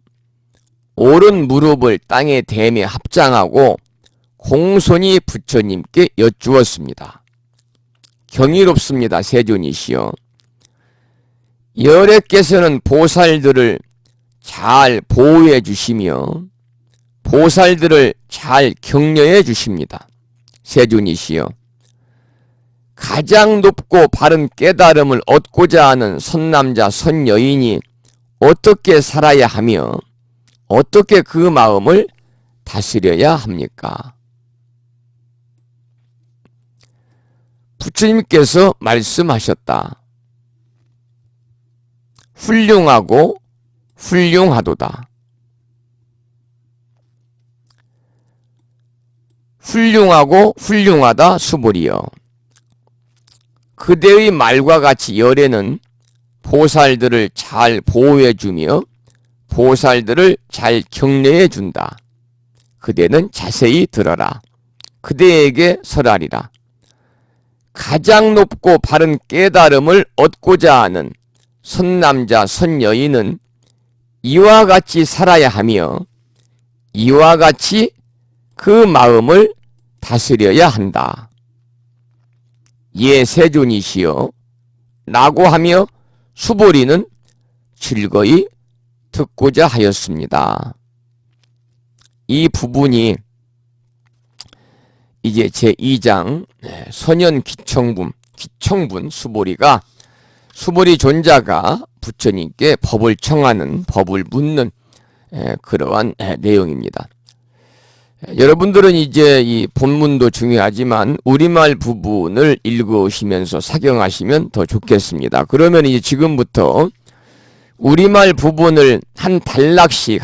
오른 무릎을 땅에 대며 합장하고 공손히 부처님께 여쭈었습니다. 경이롭습니다 세존이시여. 열애께서는 보살들을 잘 보호해 주시며 보살들을 잘 격려해 주십니다. 세존이시여. 가장 높고 바른 깨달음을 얻고자 하는 선남자 선여인이 어떻게 살아야 하며 어떻게 그 마음을 다스려야 합니까? 부처님께서 말씀하셨다. 훌륭하고 훌륭하도다. 훌륭하고 훌륭하다 수보리여. 그대의 말과 같이 열애는 보살들을 잘 보호해주며 보살들을 잘 격려해준다. 그대는 자세히 들어라. 그대에게 설하리라. 가장 높고 바른 깨달음을 얻고자 하는 선남자 선여인은 이와 같이 살아야 하며 이와 같이 그 마음을 다스려야 한다. 예 세존이시여 라고 하며 수보리는 즐거이 듣고자 하였습니다. 이 부분이 이제 제2장 선연기청분 수보리가 수보리 존자가 부처님께 법을 청하는 법을 묻는 그러한 내용입니다. 여러분들은 이제 이 본문도 중요하지만 우리말 부분을 읽으시면서 사경하시면 더 좋겠습니다. 그러면 이제 지금부터 우리말 부분을 한 단락씩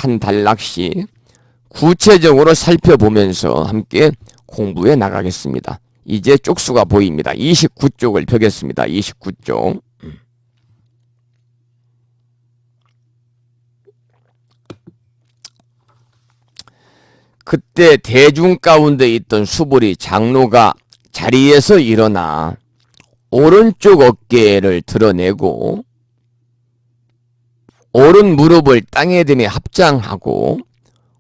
구체적으로 살펴보면서 함께 공부해 나가겠습니다. 이제 쪽수가 보입니다. 29쪽을 펴겠습니다. 29쪽. 그때 대중 가운데 있던 수보리 장로가 자리에서 일어나 오른쪽 어깨를 드러내고 오른 무릎을 땅에 대며 합장하고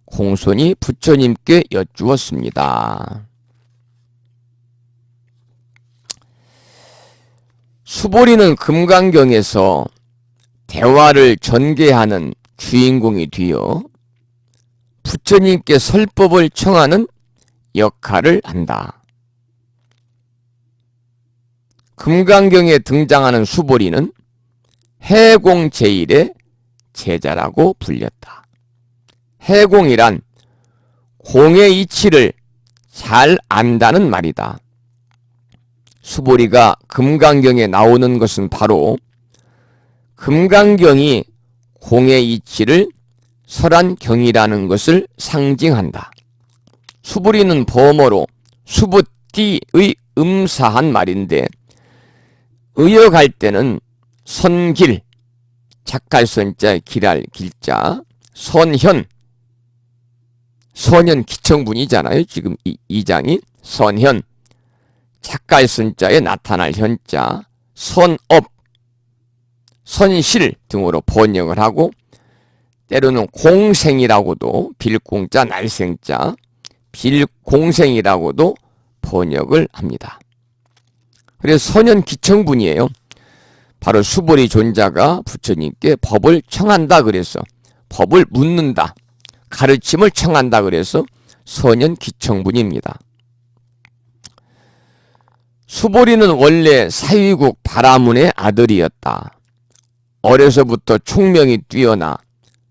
공손히 부처님께 여쭈었습니다. 수보리는 금강경에서 대화를 전개하는 주인공이 되어 부처님께 설법을 청하는 역할을 한다. 금강경에 등장하는 수보리는 해공제일의 제자라고 불렸다. 해공이란 공의 이치를 잘 안다는 말이다. 수보리가 금강경에 나오는 것은 바로 금강경이 공의 이치를 설한 경이라는 것을 상징한다. 수보리는 범어로 수부띠의 음사한 말인데 의역할 때는 선길, 착할 선자에 길할 길자, 선현, 선현 기청분이잖아요. 지금 이 장이 선현, 착갈 선자에 나타날 현자, 선업, 선실 등으로 번역을 하고 때로는 공생이라고도 빌공자 날생자, 빌공생이라고도 번역을 합니다. 그래서 선현 기청분이에요. 바로 수보리 존자가 부처님께 법을 청한다 그래서 법을 묻는다, 가르침을 청한다 그래서 선현 기청분입니다. 수보리는 원래 사위국 바라문의 아들이었다. 어려서부터 총명이 뛰어나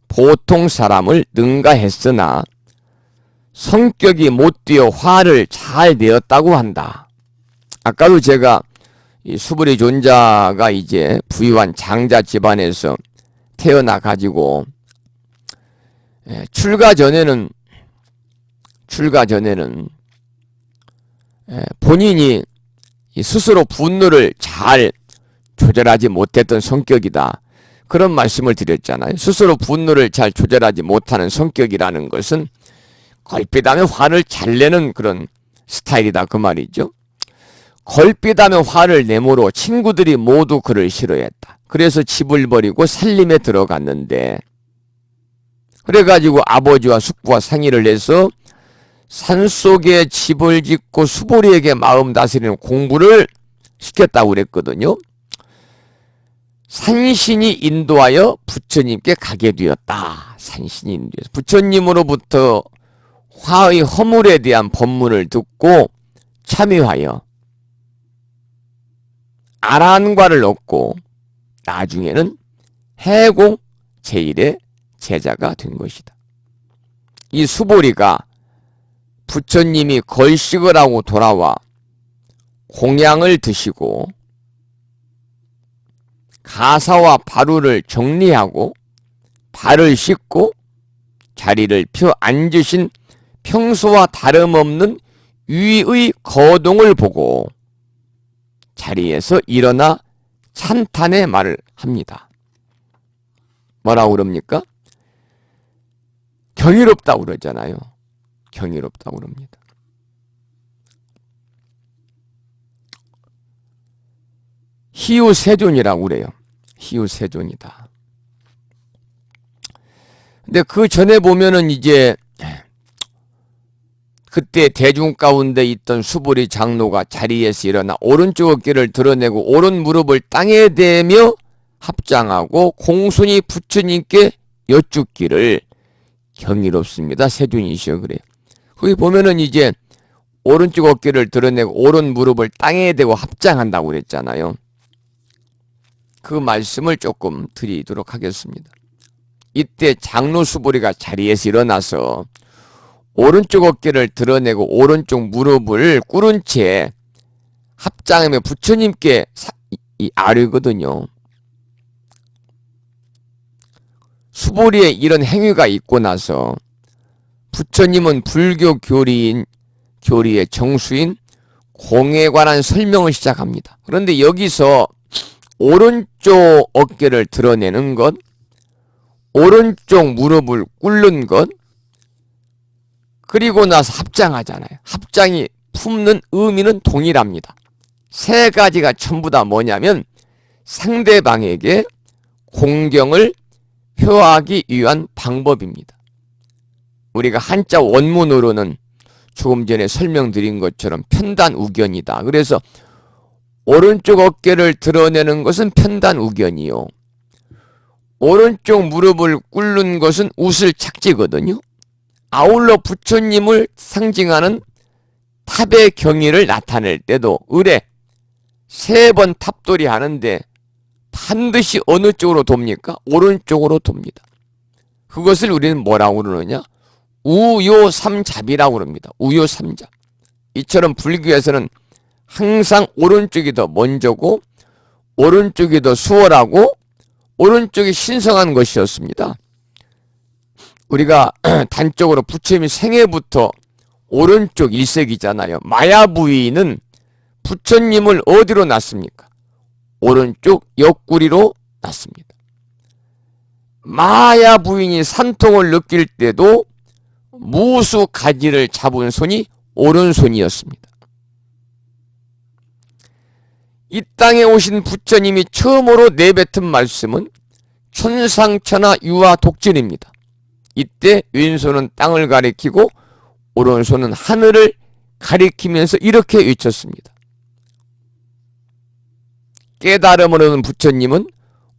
보통 사람을 능가했으나 성격이 못 뛰어 화를 잘 내었다고 한다. 아까도 제가 이 수보리 존자가 이제 부유한 장자 집안에서 태어나 가지고 출가 전에는 본인이 스스로 분노를 잘 조절하지 못했던 성격이다. 그런 말씀을 드렸잖아요. 스스로 분노를 잘 조절하지 못하는 성격이라는 것은 걸핏하면 화를 잘 내는 그런 스타일이다 그 말이죠. 걸핏하면 화를 내므로 친구들이 모두 그를 싫어했다. 그래서 집을 버리고 산림에 들어갔는데 그래가지고 아버지와 숙부와 상의를 해서 산속에 집을 짓고 수보리에게 마음 다스리는 공부를 시켰다고 그랬거든요. 산신이 인도하여 부처님께 가게 되었다. 산신이 인도해서 부처님으로부터 화의 허물에 대한 법문을 듣고 참여하여 아란과를 얻고 나중에는 해공 제일의 제자가 된 것이다. 이 수보리가 부처님이 걸식을 하고 돌아와 공양을 드시고 가사와 바루를 정리하고 발을 씻고 자리를 펴 앉으신 평소와 다름없는 위의 거동을 보고 자리에서 일어나 찬탄의 말을 합니다. 뭐라고 그럽니까? 경이롭다고 그러잖아요. 경이롭다고 그럽니다. 희우세존이라고 그래요. 희우세존이다. 근데 그 전에 보면은 이제 그때 대중 가운데 있던 수보리 장로가 자리에서 일어나 오른쪽 어깨를 드러내고 오른 무릎을 땅에 대며 합장하고 공손히 부처님께 여쭙기를 경이롭습니다. 세존이시여 그래요. 거기 보면은 이제 오른쪽 어깨를 드러내고 오른 무릎을 땅에 대고 합장한다고 그랬잖아요. 그 말씀을 조금 드리도록 하겠습니다. 이때 장로 수보리가 자리에서 일어나서 오른쪽 어깨를 드러내고 오른쪽 무릎을 꿇은 채 합장하며 부처님께 아뢰거든요. 수보리의 이런 행위가 있고 나서 부처님은 불교 교리의 정수인 공에 관한 설명을 시작합니다. 그런데 여기서 오른쪽 어깨를 드러내는 것, 오른쪽 무릎을 꿇는 것, 그리고 나서 합장하잖아요. 합장이 품는 의미는 동일합니다. 세 가지가 전부 다 뭐냐면 상대방에게 공경을 표하기 위한 방법입니다. 우리가 한자 원문으로는 조금 전에 설명드린 것처럼 편단우견이다. 그래서 오른쪽 어깨를 드러내는 것은 편단우견이요. 오른쪽 무릎을 꿇는 것은 우슬착지거든요. 아울러 부처님을 상징하는 탑의 경의를 나타낼 때도 을에 3번 탑돌이 하는데 반드시 어느 쪽으로 돕니까? 오른쪽으로 돕니다. 그것을 우리는 뭐라고 그러느냐? 우요삼잡이라고 그럽니다. 우요삼잡. 이처럼 불교에서는 항상 오른쪽이 더 먼저고 오른쪽이 더 수월하고 오른쪽이 신성한 것이었습니다. 우리가 단적으로 부처님이 생애부터 오른쪽 일색이잖아요. 마야 부위는 부처님을 어디로 놨습니까? 오른쪽 옆구리로 놨습니다. 마야 부인이 산통을 느낄 때도 무수 가지를 잡은 손이 오른손이었습니다. 이 땅에 오신 부처님이 처음으로 내뱉은 말씀은 천상천하 유화 독진입니다. 이때 왼손은 땅을 가리키고 오른손은 하늘을 가리키면서 이렇게 외쳤습니다. 깨달음을 얻은 부처님은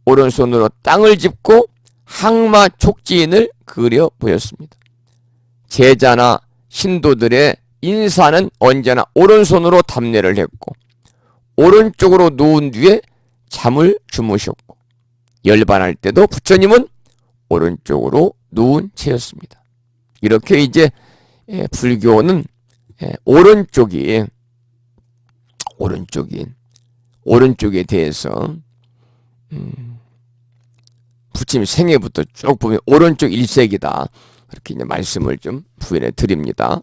오른손으로 땅을 짚고 항마 촉지인을 그려 보였습니다. 제자나 신도들의 인사는 언제나 오른손으로 답례를 했고 오른쪽으로 누운 뒤에 잠을 주무셨고 열반할 때도 부처님은 오른쪽으로 누운 채였습니다. 이렇게 이제 불교는 오른쪽에 대해서 부처님 생애부터 쭉 보면 오른쪽 일색이다. 그렇게 이제 말씀을 좀 부연해 드립니다.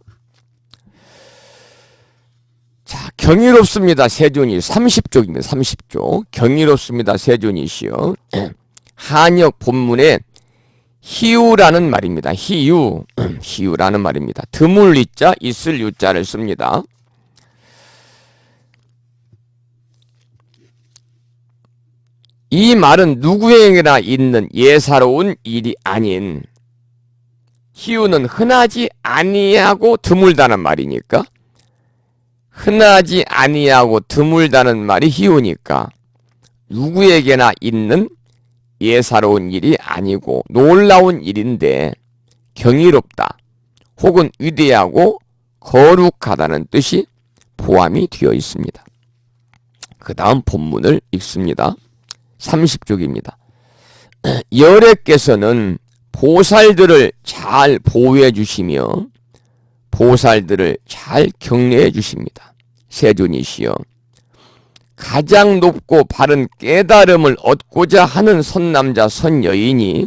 자, 경이롭습니다. 세존이 30쪽입니다. 30쪽. 경이롭습니다. 세존이시여. 한역 본문에 희유라는 말입니다. 희유라는 말입니다. 드물 이자 있을 유자를 씁니다. 이 말은 누구에게나 있는 예사로운 일이 아닌 희유는 흔하지 아니하고 드물다는 말이니까 흔하지 아니하고 드물다는 말이 희유니까 누구에게나 있는 예사로운 일이 아니고 놀라운 일인데 경이롭다 혹은 위대하고 거룩하다는 뜻이 포함이 되어 있습니다. 그 다음 본문을 읽습니다. 30쪽입니다. 열애께서는 보살들을 잘 보호해 주시며 보살들을 잘 격려해 주십니다. 세존이시여 가장 높고 바른 깨달음을 얻고자 하는 선남자 선여인이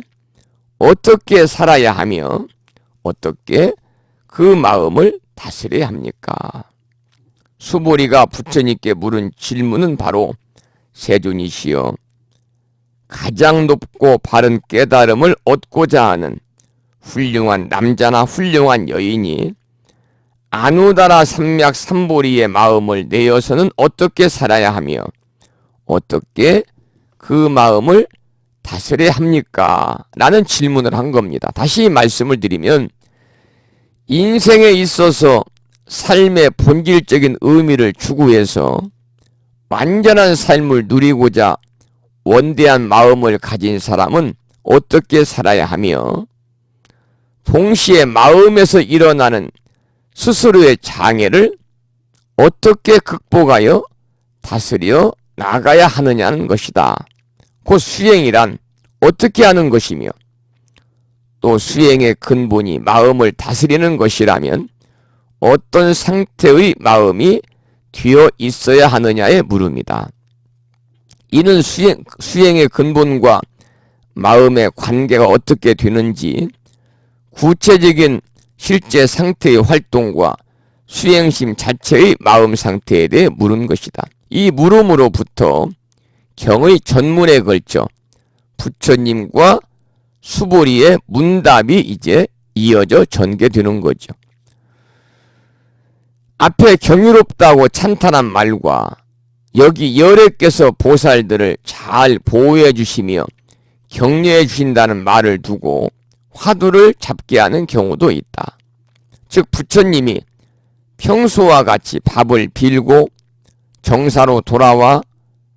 어떻게 살아야 하며 어떻게 그 마음을 다스려야 합니까? 수보리가 부처님께 물은 질문은 바로 세존이시여 가장 높고 바른 깨달음을 얻고자 하는 훌륭한 남자나 훌륭한 여인이 아누다라 산맥 삼보리의 마음을 내어서는 어떻게 살아야 하며 어떻게 그 마음을 다스려야 합니까? 라는 질문을 한 겁니다. 다시 말씀을 드리면 인생에 있어서 삶의 본질적인 의미를 추구해서 완전한 삶을 누리고자 원대한 마음을 가진 사람은 어떻게 살아야 하며 동시에 마음에서 일어나는 스스로의 장애를 어떻게 극복하여 다스려 나가야 하느냐는 것이다. 그 수행이란 어떻게 하는 것이며 또 수행의 근본이 마음을 다스리는 것이라면 어떤 상태의 마음이 되어 있어야 하느냐에 물음이다. 이는 수행의 근본과 마음의 관계가 어떻게 되는지 구체적인 실제 상태의 활동과 수행심 자체의 마음 상태에 대해 물은 것이다. 이 물음으로부터 경의 전문에 걸쳐 부처님과 수보리의 문답이 이제 이어져 전개되는 거죠. 앞에 경이롭다고 찬탄한 말과 여기 열애께서 보살들을 잘 보호해 주시며 격려해 주신다는 말을 두고 화두를 잡게 하는 경우도 있다. 즉 부처님이 평소와 같이 밥을 빌고 정사로 돌아와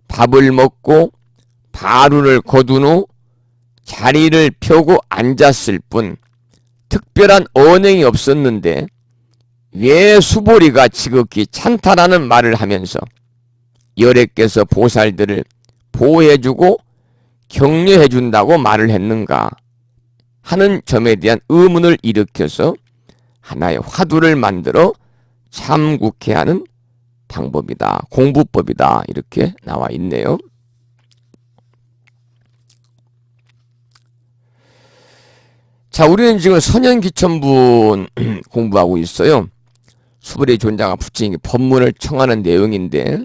밥을 먹고 바루를 거둔 후 자리를 펴고 앉았을 뿐 특별한 언행이 없었는데 왜 수보리가 지극히 찬탄하는 말을 하면서 열애께서 보살들을 보호해주고 격려해준다고 말을 했는가 하는 점에 대한 의문을 일으켜서 하나의 화두를 만들어 참국해 하는 방법이다. 공부법이다. 이렇게 나와 있네요. 자, 우리는 지금 선현기천분 공부하고 있어요. 수불의 존자가 부처님께 법문을 청하는 내용인데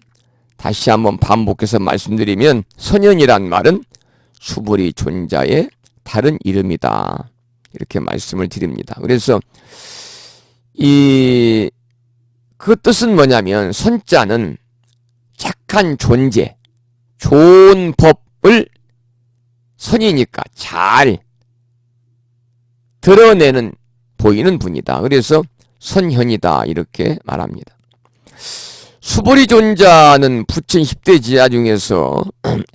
다시 한번 반복해서 말씀드리면 선현이란 말은 수불의 존자의 다른 이름이다. 이렇게 말씀을 드립니다. 그래서 그 뜻은 뭐냐면 선자는 착한 존재, 좋은 법을 선이니까 잘 드러내는 보이는 분이다. 그래서 선현이다 이렇게 말합니다. 수보리 존자는 부처 10대 지하 중에서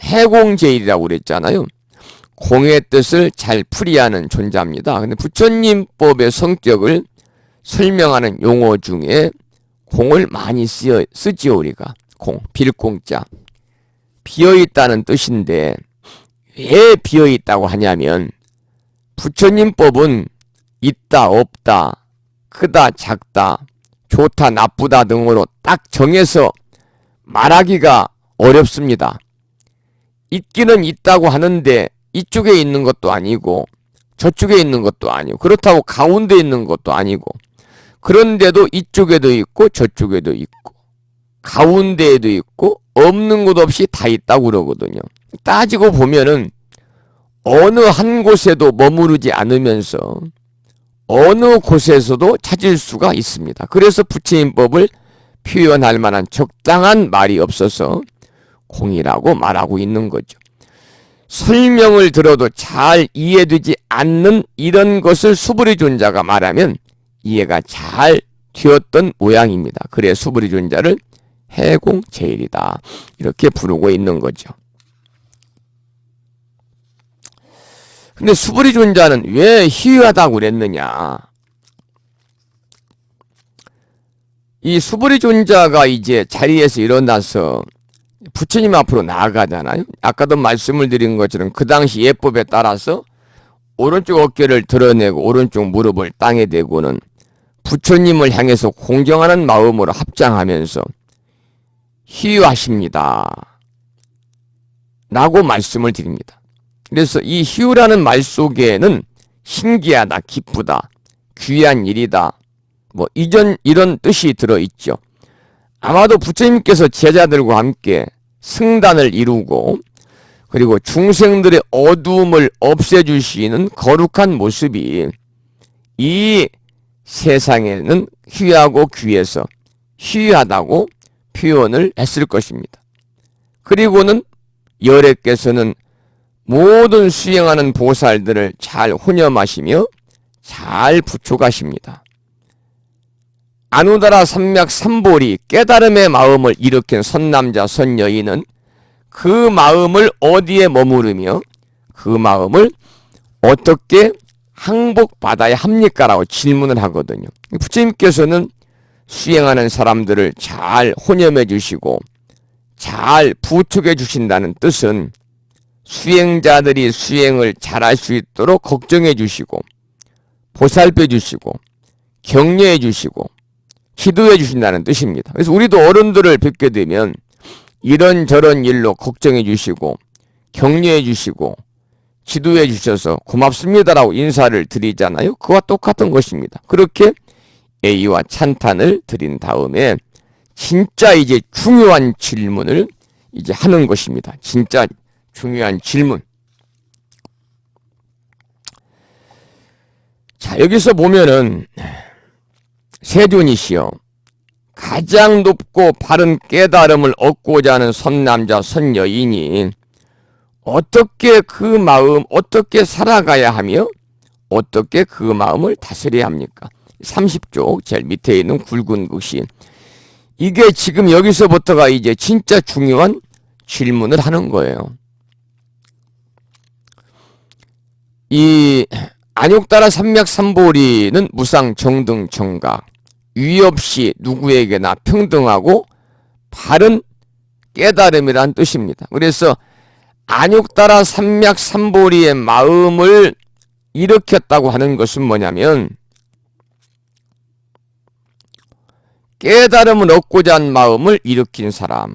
해공제일이라고 그랬잖아요. 공의 뜻을 잘 풀이하는 존재입니다. 근데 부처님법의 성격을 설명하는 용어 중에 공을 많이 쓰지요. 우리가 공, 빌공자 비어있다는 뜻인데 왜 비어있다고 하냐면 부처님법은 있다 없다 크다 작다 좋다 나쁘다 등으로 딱 정해서 말하기가 어렵습니다. 있기는 있다고 하는데 이쪽에 있는 것도 아니고 저쪽에 있는 것도 아니고 그렇다고 가운데 있는 것도 아니고 그런데도 이쪽에도 있고 저쪽에도 있고 가운데에도 있고 없는 곳 없이 다 있다고 그러거든요. 따지고 보면은 어느 한 곳에도 머무르지 않으면서 어느 곳에서도 찾을 수가 있습니다. 그래서 부처님법을 표현할 만한 적당한 말이 없어서 공이라고 말하고 있는 거죠. 설명을 들어도 잘 이해되지 않는 이런 것을 수불의 존자가 말하면 이해가 잘 되었던 모양입니다. 그래 수불의 존자를 해공제일이다 이렇게 부르고 있는 거죠. 근데 수불의 존자는 왜 희유하다고 그랬느냐? 이 수불의 존자가 이제 자리에서 일어나서 부처님 앞으로 나아가잖아요. 아까도 말씀을 드린 것처럼 그 당시 예법에 따라서 오른쪽 어깨를 드러내고 오른쪽 무릎을 땅에 대고는 부처님을 향해서 공경하는 마음으로 합장하면서 희유하십니다. 라고 말씀을 드립니다. 그래서 이 희유라는 말 속에는 신기하다, 기쁘다, 귀한 일이다, 이런 뜻이 들어있죠. 아마도 부처님께서 제자들과 함께 승단을 이루고 그리고 중생들의 어두움을 없애주시는 거룩한 모습이 이 세상에는 희유하고 귀해서 희유하다고 표현을 했을 것입니다. 그리고는 열애께서는 모든 수행하는 보살들을 잘 혼념하시며 잘 부축하십니다. 아누다라 삼맥 삼보리 깨달음의 마음을 일으킨 선남자 선여인은 그 마음을 어디에 머무르며 그 마음을 어떻게 항복받아야 합니까? 라고 질문을 하거든요. 부처님께서는 수행하는 사람들을 잘 혼념해 주시고 잘 부축해 주신다는 뜻은 수행자들이 수행을 잘할 수 있도록 걱정해 주시고 보살펴 주시고 격려해 주시고 기도해 주신다는 뜻입니다. 그래서 우리도 어른들을 뵙게 되면 이런저런 일로 걱정해 주시고 격려해 주시고 기도해 주셔서 고맙습니다라고 인사를 드리잖아요. 그와 똑같은 것입니다. 그렇게 예의와 찬탄을 드린 다음에 진짜 이제 중요한 질문을 이제 하는 것입니다. 진짜 중요한 질문. 자, 여기서 보면은 세존이시여 가장 높고 바른 깨달음을 얻고자 하는 선남자 선여인이 어떻게 그 마음, 어떻게 살아가야 하며 어떻게 그 마음을 다스려야 합니까? 30쪽 제일 밑에 있는 굵은 글씨, 이게 지금 여기서부터가 이제 진짜 중요한 질문을 하는 거예요. 이 안욕따라 삼맥삼보리는 무상 정등 정각, 위 없이 누구에게나 평등하고 바른 깨달음이란 뜻입니다. 그래서 안욕따라 삼맥삼보리의 마음을 일으켰다고 하는 것은 뭐냐면, 깨달음을 얻고자 한 마음을 일으킨 사람,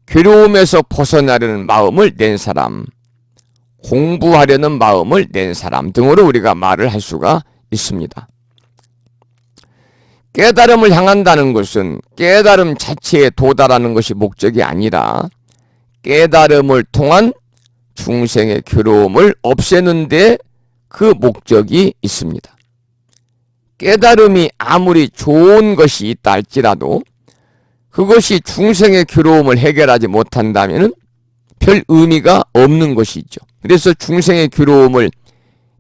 괴로움에서 벗어나려는 마음을 낸 사람, 공부하려는 마음을 낸 사람 등으로 우리가 말을 할 수가 있습니다. 깨달음을 향한다는 것은 깨달음 자체에 도달하는 것이 목적이 아니라 깨달음을 통한 중생의 괴로움을 없애는 데 그 목적이 있습니다. 깨달음이 아무리 좋은 것이 있다 할지라도 그것이 중생의 괴로움을 해결하지 못한다면 별 의미가 없는 것이죠. 그래서 중생의 괴로움을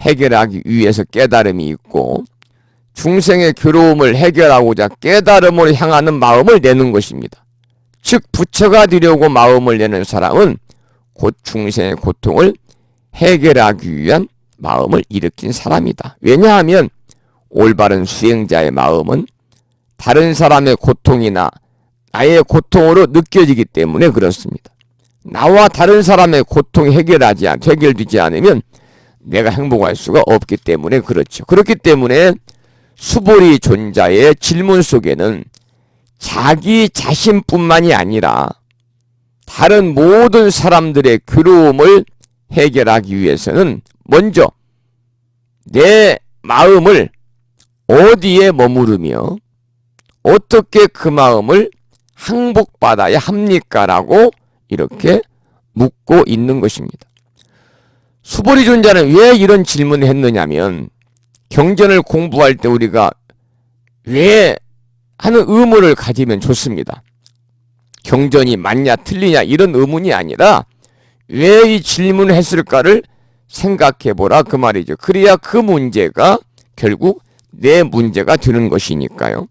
해결하기 위해서 깨달음이 있고, 중생의 괴로움을 해결하고자 깨달음을 향하는 마음을 내는 것입니다. 즉 부처가 되려고 마음을 내는 사람은 곧 중생의 고통을 해결하기 위한 마음을 일으킨 사람이다. 왜냐하면 올바른 수행자의 마음은 다른 사람의 고통이나 나의 고통으로 느껴지기 때문에 그렇습니다. 나와 다른 사람의 고통이 해결되지 않으면 내가 행복할 수가 없기 때문에 그렇죠. 그렇기 때문에 수보리 존자의 질문 속에는 자기 자신뿐만이 아니라 다른 모든 사람들의 괴로움을 해결하기 위해서는 먼저 내 마음을 어디에 머무르며 어떻게 그 마음을 항복받아야 합니까? 라고 이렇게 묻고 있는 것입니다. 수보리 존자는 왜 이런 질문을 했느냐면, 경전을 공부할 때 우리가 왜 하는 의무를 가지면 좋습니다. 경전이 맞냐 틀리냐 이런 의문이 아니라 왜 이 질문을 했을까를 생각해보라 그 말이죠. 그래야 그 문제가 결국 내 문제가 되는 것이니까요.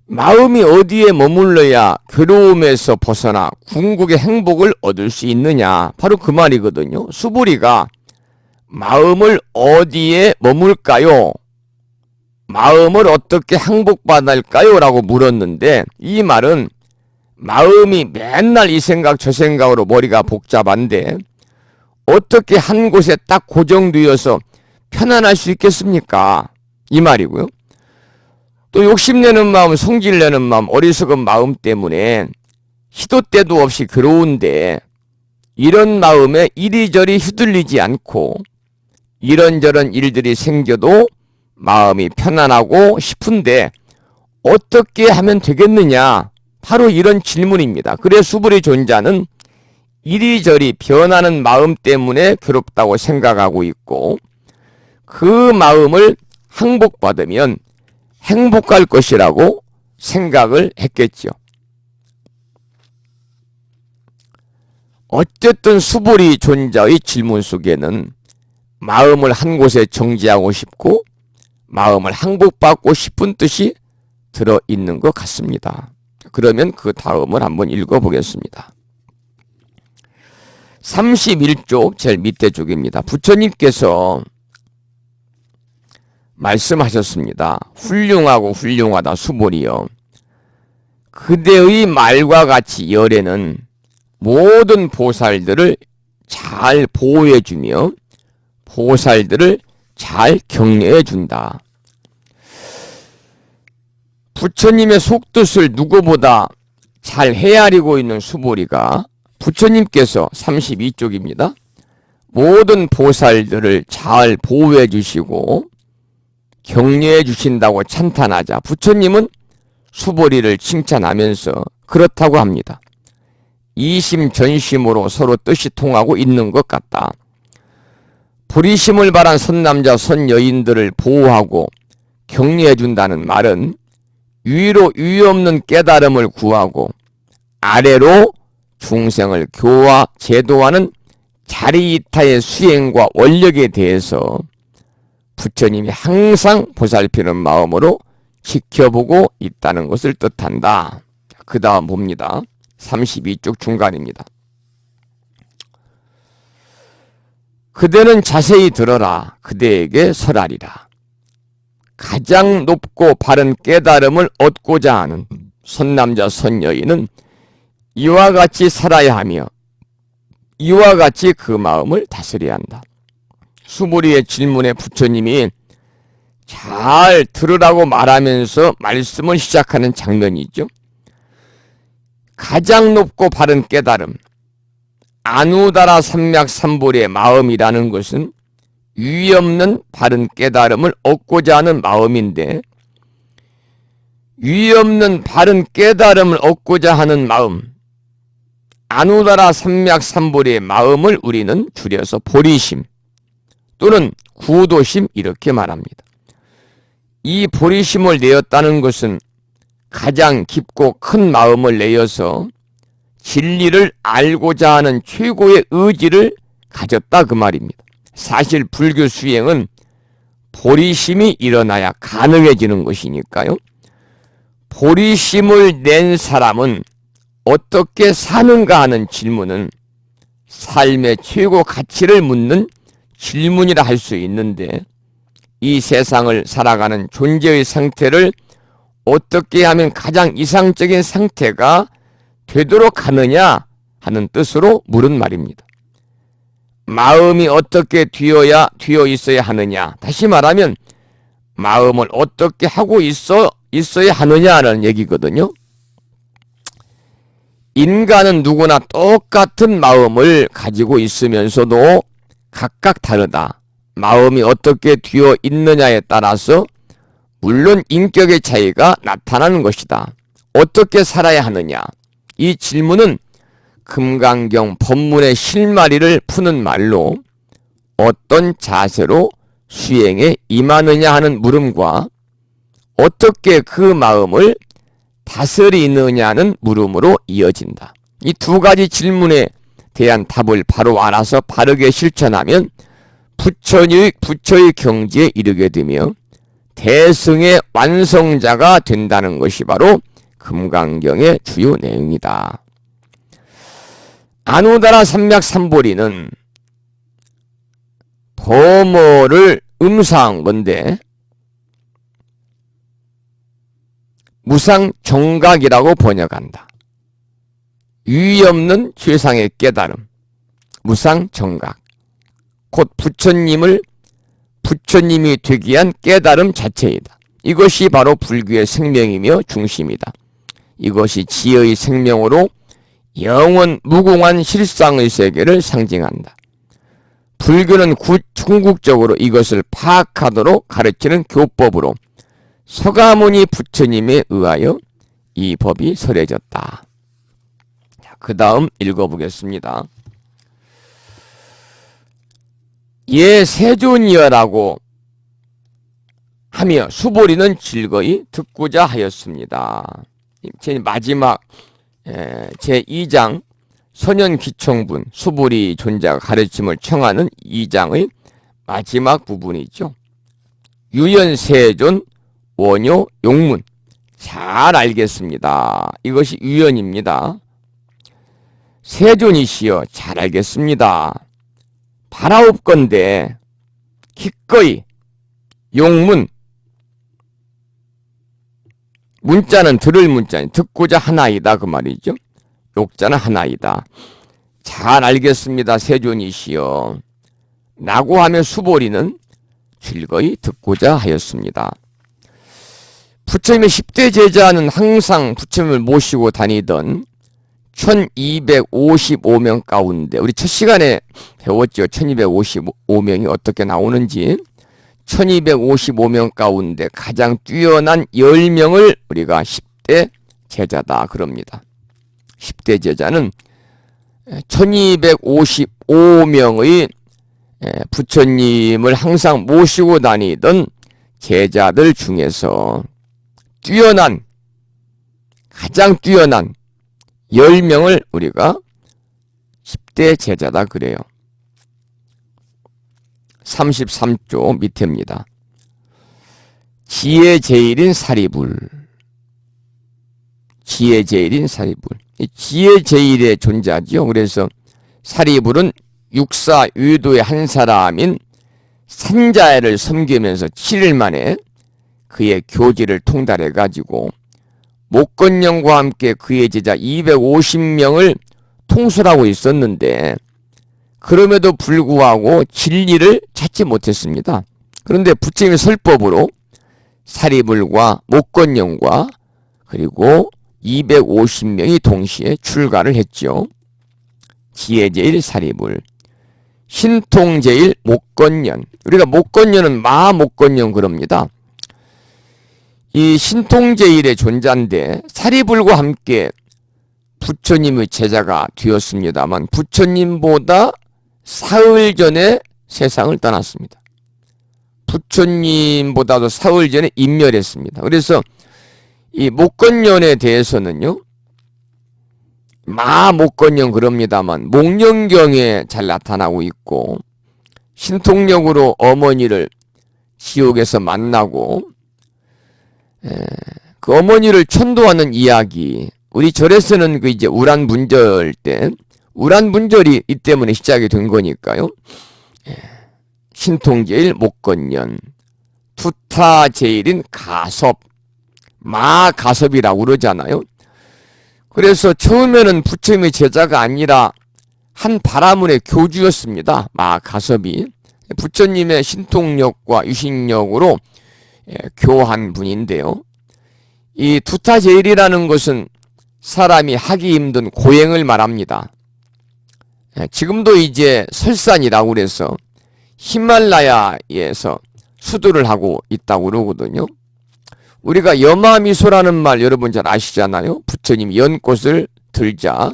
마음이 어디에 머물러야 괴로움에서 벗어나 궁극의 행복을 얻을 수 있느냐, 바로 그 말이거든요. 수보리가 마음을 어디에 머물까요? 마음을 어떻게 항복받을까요? 라고 물었는데, 이 말은 마음이 맨날 이 생각 저 생각으로 머리가 복잡한데 어떻게 한 곳에 딱 고정되어서 편안할 수 있겠습니까? 이 말이고요. 또 욕심내는 마음, 성질내는 마음, 어리석은 마음 때문에 시도 때도 없이 괴로운데, 이런 마음에 이리저리 휘둘리지 않고 이런저런 일들이 생겨도 마음이 편안하고 싶은데 어떻게 하면 되겠느냐, 바로 이런 질문입니다. 그래 수보리 존자는 이리저리 변하는 마음 때문에 괴롭다고 생각하고 있고, 그 마음을 항복받으면 행복할 것이라고 생각을 했겠죠. 어쨌든 수보리 존자의 질문 속에는 마음을 한 곳에 정지하고 싶고 마음을 항복받고 싶은 뜻이 들어있는 것 같습니다. 그러면 그 다음을 한번 읽어보겠습니다. 31쪽 제일 밑에 쪽입니다. 부처님께서 말씀하셨습니다. 훌륭하고 훌륭하다 수보리여, 그대의 말과 같이 열애는 모든 보살들을 잘 보호해주며 보살들을 잘 격려해준다. 부처님의 속뜻을 누구보다 잘 헤아리고 있는 수보리가 부처님께서 32쪽입니다. 모든 보살들을 잘 보호해 주시고 격려해 주신다고 찬탄하자 부처님은 수보리를 칭찬하면서 그렇다고 합니다. 이심전심으로 서로 뜻이 통하고 있는 것 같다. 보리심을 바란 선남자 선여인들을 보호하고 격려해준다는 말은 위로 위 없는 깨달음을 구하고 아래로 중생을 교화 제도하는 자리이타의 수행과 원력에 대해서 부처님이 항상 보살피는 마음으로 지켜보고 있다는 것을 뜻한다. 그 다음 봅니다. 32쪽 중간입니다. 그대는 자세히 들어라. 그대에게 설하리라. 가장 높고 바른 깨달음을 얻고자 하는 선남자 선여인은 이와 같이 살아야 하며 이와 같이 그 마음을 다스려야 한다. 수보리의 질문에 부처님이 잘 들으라고 말하면서 말씀을 시작하는 장면이죠. 가장 높고 바른 깨달음, 아누다라 삼맥삼보리의 마음이라는 것은 위 없는 바른 깨달음을 얻고자 하는 마음인데, 위 없는 바른 깨달음을 얻고자 하는 마음, 아누다라 삼맥삼보리의 마음을 우리는 줄여서 보리심 또는 구도심 이렇게 말합니다. 이 보리심을 내었다는 것은 가장 깊고 큰 마음을 내어서 진리를 알고자 하는 최고의 의지를 가졌다 그 말입니다. 사실 불교 수행은 보리심이 일어나야 가능해지는 것이니까요. 보리심을 낸 사람은 어떻게 사는가 하는 질문은 삶의 최고 가치를 묻는 질문이라 할 수 있는데, 이 세상을 살아가는 존재의 상태를 어떻게 하면 가장 이상적인 상태가 되도록 하느냐 하는 뜻으로 물은 말입니다. 마음이 어떻게 되어 있어야 하느냐, 다시 말하면 마음을 어떻게 하고 있어야 하느냐라는 얘기거든요. 인간은 누구나 똑같은 마음을 가지고 있으면서도 각각 다르다. 마음이 어떻게 되어 있느냐에 따라서 물론 인격의 차이가 나타나는 것이다. 어떻게 살아야 하느냐? 이 질문은 금강경 법문의 실마리를 푸는 말로 어떤 자세로 수행에 임하느냐 하는 물음과 어떻게 그 마음을 다스리느냐는 물음으로 이어진다. 이 두 가지 질문에 대한 답을 바로 알아서 바르게 실천하면 부처의 경지에 이르게 되며 대승의 완성자가 된다는 것이 바로 금강경의 주요 내용이다. 아누다라 삼맥삼보리는 범어를 음사한 건데 무상정각이라고 번역한다. 유의 없는 최상의 깨달음, 무상정각. 곧 부처님이 되기 위한 깨달음 자체이다. 이것이 바로 불교의 생명이며 중심이다. 이것이 지혜의 생명으로 영원 무궁한 실상의 세계를 상징한다. 불교는 궁극적으로 이것을 파악하도록 가르치는 교법으로 서가모니 부처님에 의하여 이 법이 설해졌다. 그 다음 읽어보겠습니다. 예 세존이여라고 하며 수보리는 즐거이 듣고자 하였습니다. 제 마지막 제2장 선현귀청분 수보리 존자가 가르침을 청하는 2장의 마지막 부분이죠. 유연세존 원효 용문 잘 알겠습니다. 이것이 유연입니다. 세존이시여 잘 알겠습니다. 바라옵건대 기꺼이 용문 문자는 들을 문자니 듣고자 하나이다 그 말이죠. 욕자는 하나이다. 잘 알겠습니다. 세존이시여 라고 하며 수보리는 즐거이 듣고자 하였습니다. 부처님의 10대 제자는 항상 부처님을 모시고 다니던 1255명 가운데 우리 첫 시간에 배웠죠. 1255명이 어떻게 나오는지. 1255명 가운데 가장 뛰어난 10명을 우리가 10대 제자다 그럽니다. 10대 제자는 1255명의 부처님을 항상 모시고 다니던 제자들 중에서 가장 뛰어난 10명을 우리가 10대 제자다 그래요. 33조 밑에입니다. 지혜 제일인 사리불. 지혜 제일인 사리불. 지혜 제일의 존재하지요. 그래서 사리불은 육사유도의 한 사람인 산자를 섬기면서 7일 만에 그의 교지를 통달해가지고 목건령과 함께 그의 제자 250명을 통솔하고 있었는데 그럼에도 불구하고 진리를 찾지 못했습니다. 그런데 부처님의 설법으로 사리불과 목건령과 그리고 250명이 동시에 출가를 했죠. 지혜제일 사리불, 신통제일 목건년. 우리가 목건년은 마목건년 그럽니다. 이 신통제일의 존재인데 사리불과 함께 부처님의 제자가 되었습니다만 부처님보다 사흘 전에 세상을 떠났습니다. 부처님보다도 사흘 전에 인멸했습니다. 그래서 이 목건년에 대해서는요, 마목건년 그럽니다만 목련경에 잘 나타나고 있고 신통력으로 어머니를 지옥에서 만나고 그 어머니를 천도하는 이야기, 우리 절에서는 그 이제 우란문절 때 우란문절이 이 때문에 시작이 된 거니까요. 신통제일 목건년, 투타제일인 가섭, 마가섭이라고 그러잖아요. 그래서 처음에는 부처님의 제자가 아니라 한 바라문의 교주였습니다. 마가섭이 부처님의 신통력과 유신력으로 교한 분인데요. 이 투타제일이라는 것은 사람이 하기 힘든 고행을 말합니다. 지금도 이제 설산이라고 그래서 히말라야에서 수도를 하고 있다고 그러거든요. 우리가 여마미소라는 말 여러분 잘 아시잖아요. 부처님 연꽃을 들자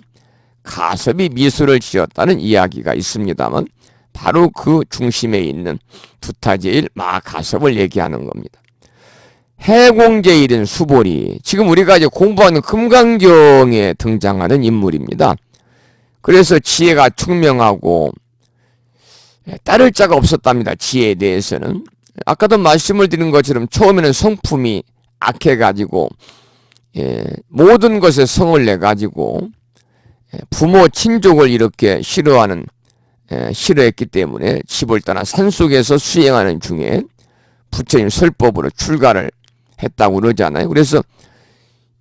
가섭이 미소를 지었다는 이야기가 있습니다만 바로 그 중심에 있는 투타제일 마가섭을 얘기하는 겁니다. 해공제일은 수보리, 지금 우리가 이제 공부하는 금강경에 등장하는 인물입니다. 그래서 지혜가 총명하고 따를 자가 없었답니다. 지혜에 대해서는. 아까도 말씀을 드린 것처럼 처음에는 성품이 악해가지고 모든 것에 성을 내가지고 부모 친족을 이렇게 싫어했기 때문에 집을 떠나 산속에서 수행하는 중에 부처님 설법으로 출가를 했다고 그러잖아요. 그래서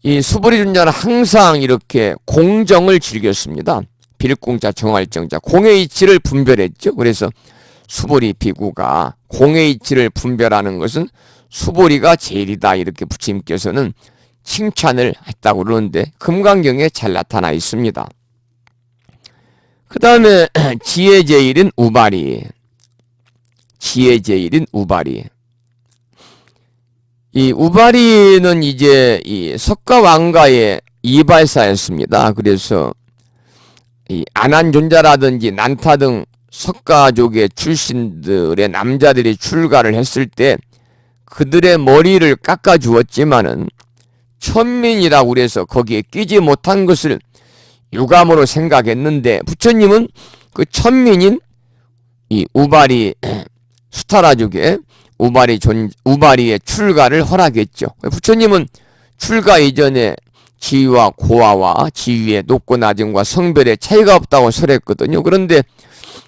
이 수보리 존자는 항상 이렇게 공정을 즐겼습니다. 빌공자 정할정자 공의 이치를 분별했죠. 그래서 수보리 비구가 공의 이치를 분별하는 것은 수보리가 제일이다 이렇게 부처님께서는 칭찬을 했다고 그러는데 금강경에 잘 나타나 있습니다. 그 다음에 지혜제일인 우바리. 지혜제일인 우바리. 이 우바리는 이제 이 석가왕가의 이발사였습니다. 그래서 이 안한존자라든지 난타 등 석가족의 출신들의 남자들이 출가를 했을 때 그들의 머리를 깎아 주었지만은 천민이라고 그래서 거기에 끼지 못한 것을 유감으로 생각했는데 부처님은 그 천민인 이 우바리 수타라족의 우바리의 출가를 허락했죠. 부처님은 출가 이전에 지위와 고아와 지위의 높고 낮음과 성별의 차이가 없다고 설했거든요. 그런데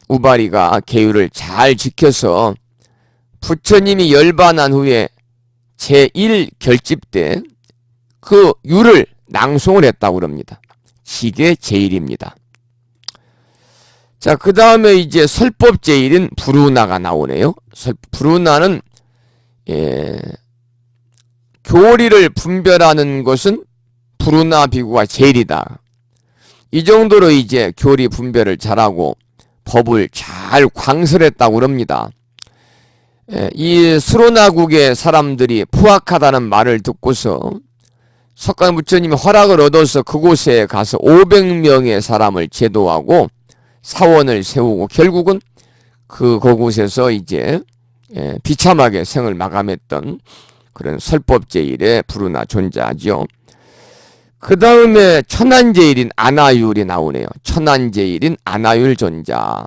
우바리가 계율을 잘 지켜서 부처님이 열반한 후에 제1결집 때 그 유를 낭송을 했다고 합니다. 지계 제일입니다. 자, 그 다음에 이제 설법 제일인 부루나가 나오네요. 부루나는 교리를 분별하는 것은 부루나 비구가 제일이다. 이 정도로 이제 교리 분별을 잘하고 법을 잘 광설했다고 합니다. 이 수로나국의 사람들이 포악하다는 말을 듣고서 석가모니 부처님이 허락을 얻어서 그곳에 가서 500명의 사람을 제도하고 사원을 세우고 결국은 그곳에서 이제 비참하게 생을 마감했던 그런 설법제일의 부르나 존자죠. 그 다음에 천안제일인 안아율이 나오네요. 천안제일인 안아율 존자.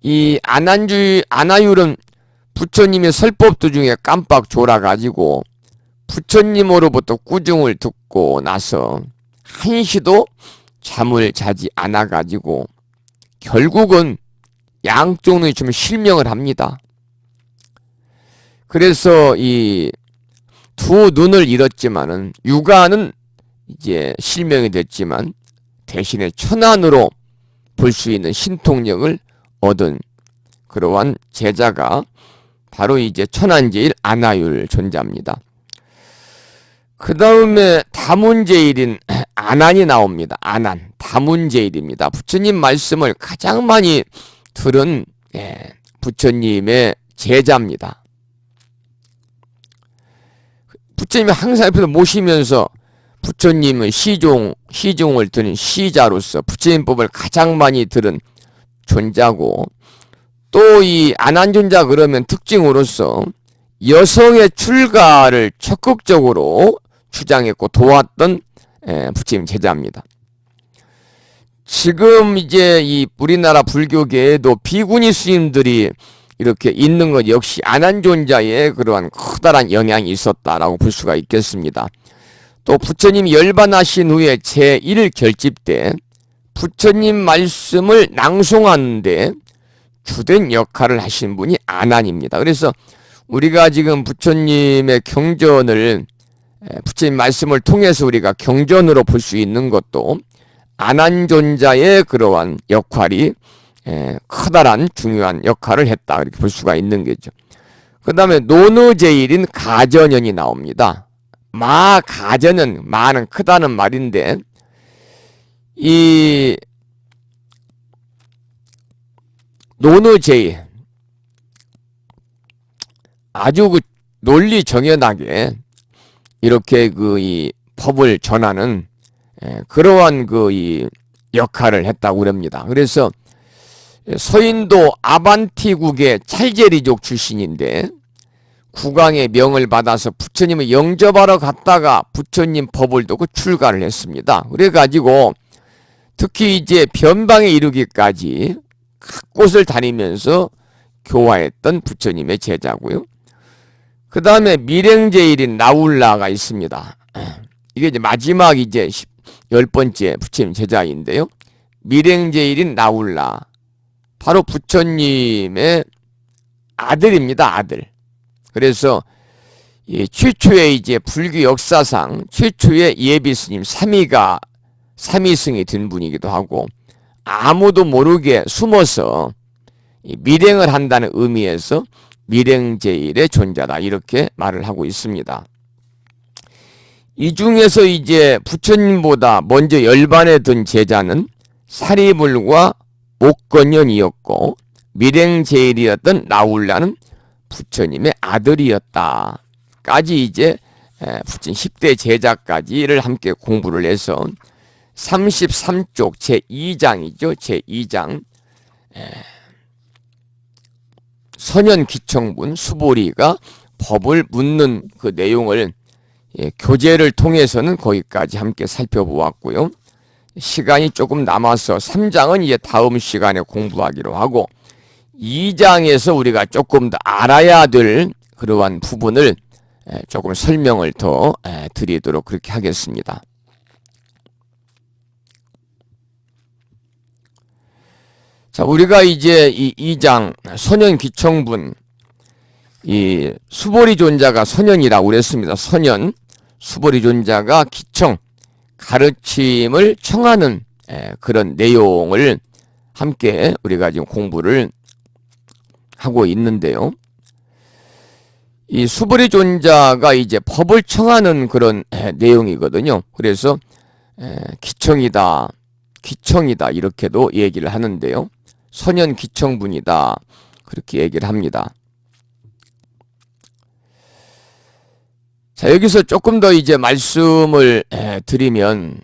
이 안아율은 부처님의 설법도 중에 깜빡 졸아가지고 부처님으로부터 꾸중을 듣고 나서 한시도 잠을 자지 않아가지고 결국은 양쪽 눈이 좀 실명을 합니다. 그래서 이 두 눈을 잃었지만은 육안은 이제 실명이 됐지만 대신에 천안으로 볼 수 있는 신통력을 얻은 그러한 제자가 바로 이제 천안제일 안아율 존자입니다. 그 다음에 다문제일인 안안이 나옵니다. 안안, 다문제일입니다. 부처님 말씀을 가장 많이 들은 부처님의 제자입니다. 부처님이 항상 옆에서 모시면서 부처님의 시종을 드는 시자로서 부처님 법을 가장 많이 들은 존자고, 또 이 안안존자 그러면 특징으로서 여성의 출가를 적극적으로 주장했고 도왔던 부처님 제자입니다. 지금 이제 이 우리나라 불교계에도 비구니 스님들이 이렇게 있는 것 역시 안안존자의 그러한 커다란 영향이 있었다라고 볼 수가 있겠습니다. 또 부처님이 열반하신 후에 제1결집 때 부처님 말씀을 낭송하는데 주된 역할을 하신 분이 안안입니다. 그래서 우리가 지금 부처님의 경전을 부처님 말씀을 통해서 우리가 경전으로 볼 수 있는 것도 안안존자의 그러한 역할이 커다란 중요한 역할을 했다 이렇게 볼 수가 있는 거죠. 그 다음에 노느제일인 가전연이 나옵니다. 가전은 마는 크다는 말인데 이 노느제일 아주 그 논리 정연하게 이렇게 이 법을 전하는 그러한 이 역할을 했다고 그럽니다. 그래서 서인도 아반티국의 찰제리족 출신인데 국왕의 명을 받아서 부처님을 영접하러 갔다가 부처님 법을 두고 출가를 했습니다. 그래가지고 특히 이제 변방에 이르기까지 각 곳을 다니면서 교화했던 부처님의 제자고요. 그 다음에 밀행제일인 나울라가 있습니다. 이게 이제 마지막 이제 10번째 부처님 제자인데요. 밀행제일인 나울라. 바로 부처님의 아들입니다. 아들. 그래서 최초의 이제 불교 역사상 최초의 예비스님 삼위승이 된 분이기도 하고 아무도 모르게 숨어서 밀행을 한다는 의미에서 밀행제일의 존재다 이렇게 말을 하고 있습니다. 이 중에서 이제 부처님보다 먼저 열반에 든 제자는 사리불과 목건연이었고 밀행제일이었던 나울라는 부처님의 아들이었다까지 이제 부처님 10대 제자까지를 함께 공부를 해서 33쪽 제2장이죠. 제2장 선현기청분 수보리가 법을 묻는 그 내용을 교재를 통해서는 거기까지 함께 살펴보았고요. 시간이 조금 남아서 3장은 이제 다음 시간에 공부하기로 하고 2장에서 우리가 조금 더 알아야 될 그러한 부분을 조금 설명을 더 드리도록 그렇게 하겠습니다. 자, 우리가 이제 이 2장 선현기청분 이 수보리존자가 선현이라고 그랬습니다. 선현 수보리존자가 기청 가르침을 청하는 그런 내용을 함께 우리가 지금 공부를 하고 있는데요. 이 수보리존자가 이제 법을 청하는 그런 내용이거든요. 그래서 기청이다 이렇게도 얘기를 하는데요. 선현 기청분이다 그렇게 얘기를 합니다. 자, 여기서 조금 더 이제 말씀을 드리면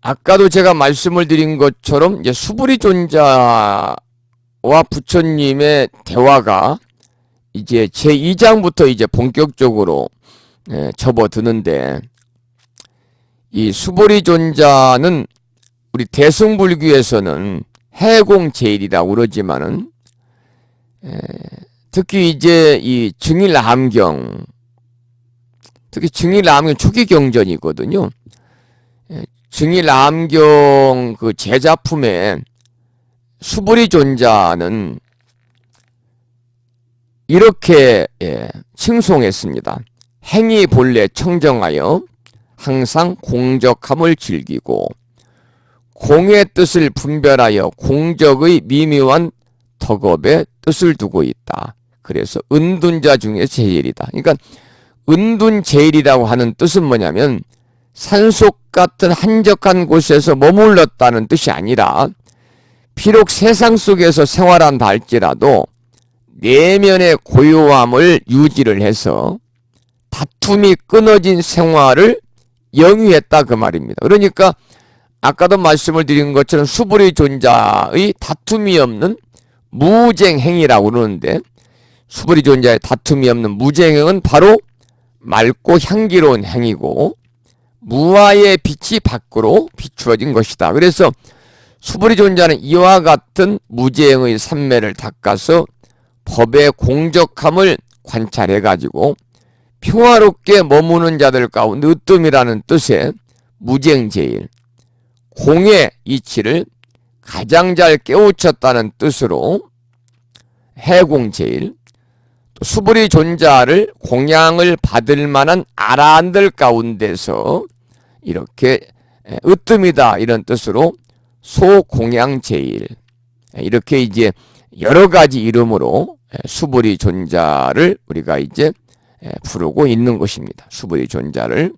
아까도 제가 말씀을 드린 것처럼 이제 수부리 존자와 부처님의 대화가 이제 제2장부터 이제 본격적으로 접어드는데, 이 수부리 존자는 우리 대승불교에서는 해공제일이라고 그러지만은, 특히 이제 이 증일암경, 특히 증일암경 초기 경전이거든요. 증일암경 그 제자품에 수부리 존자는 이렇게 칭송했습니다. 행이 본래 청정하여 항상 공적함을 즐기고 공의 뜻을 분별하여 공적의 미묘한 덕업에 뜻을 두고 있다. 그래서 은둔자 중에 제일이다. 그러니까 은둔제일이라고 하는 뜻은 뭐냐면 산속 같은 한적한 곳에서 머물렀다는 뜻이 아니라, 비록 세상 속에서 생활한다 할지라도 내면의 고요함을 유지를 해서 다툼이 끊어진 생활을 영위했다 그 말입니다. 그러니까 아까도 말씀을 드린 것처럼 수부리 존자의 다툼이 없는 무쟁행이라고 그러는데, 수부리 존자의 다툼이 없는 무쟁행은 바로 맑고 향기로운 행이고 무아의 빛이 밖으로 비추어진 것이다. 그래서 수부리 존자는 이와 같은 무쟁의 삼매를 닦아서 법의 공적함을 관찰해가지고 평화롭게 머무는 자들 가운데 으뜸이라는 뜻의 무쟁제일, 공의 이치를 가장 잘 깨우쳤다는 뜻으로 해공제일, 또 수부리 존자를 공양을 받을 만한 아라한들 가운데서 이렇게 으뜸이다 이런 뜻으로 소공양제일, 이렇게 이제 여러 가지 이름으로 수부리 존자를 우리가 이제 부르고 있는 것입니다. 수부리 존자를.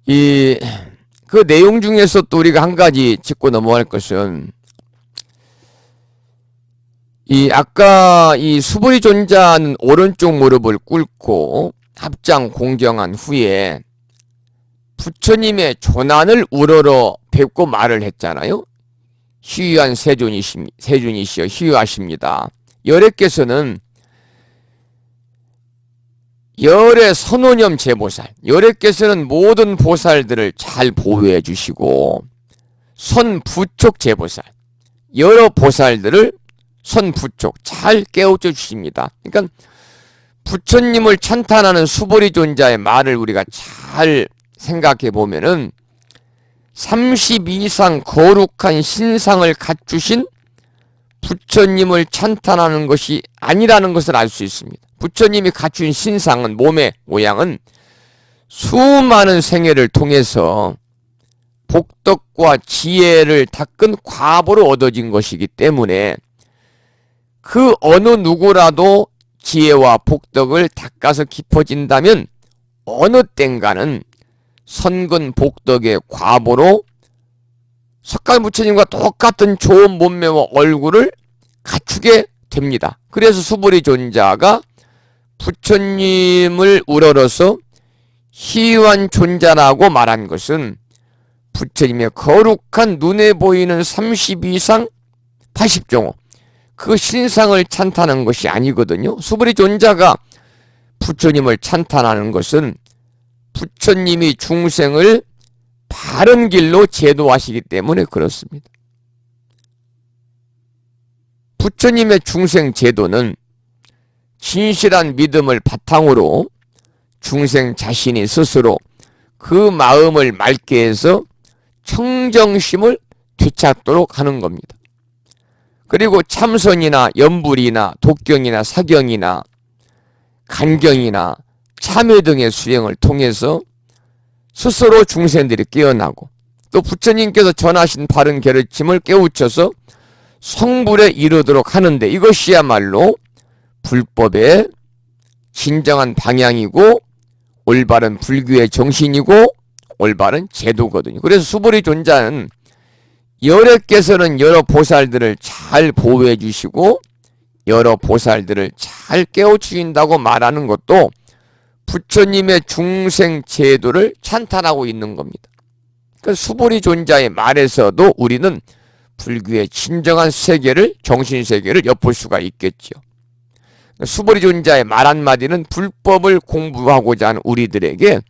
그 내용 중에서 또 우리가 한 가지 짚고 넘어갈 것은, 아까 이 수부리 존자는 오른쪽 무릎을 꿇고 합장 공경한 후에 부처님의 조난을 우러러 뵙고 말을 했잖아요. 희유한 세존이시여 희유하십니다. 열애께서는 열애 선오념 제보살, 열애께서는 모든 보살들을 잘 보호해 주시고 선부촉 제보살, 여러 보살들을 선부촉 잘 깨우쳐 주십니다. 그러니까 부처님을 찬탄하는 수부리 존자의 말을 우리가 잘 생각해 보면은 30 이상 거룩한 신상을 갖추신 부처님을 찬탄하는 것이 아니라는 것을 알 수 있습니다. 부처님이 갖춘 신상은, 몸의 모양은 수많은 생애를 통해서 복덕과 지혜를 닦은 과보로 얻어진 것이기 때문에 그 어느 누구라도 지혜와 복덕을 닦아서 깊어진다면 어느 땐가는 선근 복덕의 과보로 석가 부처님과 똑같은 좋은 몸매와 얼굴을 갖추게 됩니다. 그래서 수부리 존자가 부처님을 우러러서 희유한 존자라고 말한 것은 부처님의 거룩한 눈에 보이는 30 이상 80종호 그 신상을 찬탄한 것이 아니거든요. 수부리 존자가 부처님을 찬탄하는 것은 부처님이 중생을 바른 길로 제도하시기 때문에 그렇습니다. 부처님의 중생 제도는 진실한 믿음을 바탕으로 중생 자신이 스스로 그 마음을 맑게 해서 청정심을 되찾도록 하는 겁니다. 그리고 참선이나 연불이나 독경이나 사경이나 간경이나 참회 등의 수행을 통해서 스스로 중생들이 깨어나고 또 부처님께서 전하신 바른 가르침을 깨우쳐서 성불에 이르도록 하는데, 이것이야말로 불법의 진정한 방향이고 올바른 불교의 정신이고 올바른 제도거든요. 그래서 수부리 존자는 열애께서는 여러 보살들을 잘 보호해 주시고 여러 보살들을 잘 깨우치신다고 말하는 것도 부처님의 중생 제도를 찬탄하고 있는 겁니다. 그러니까 수보리 존자의 말에서도 우리는 불교의 진정한 세계를, 정신세계를 엿볼 수가 있겠죠. 수보리 존자의 말 한마디는 불법을 공부하고자 하는 우리들에게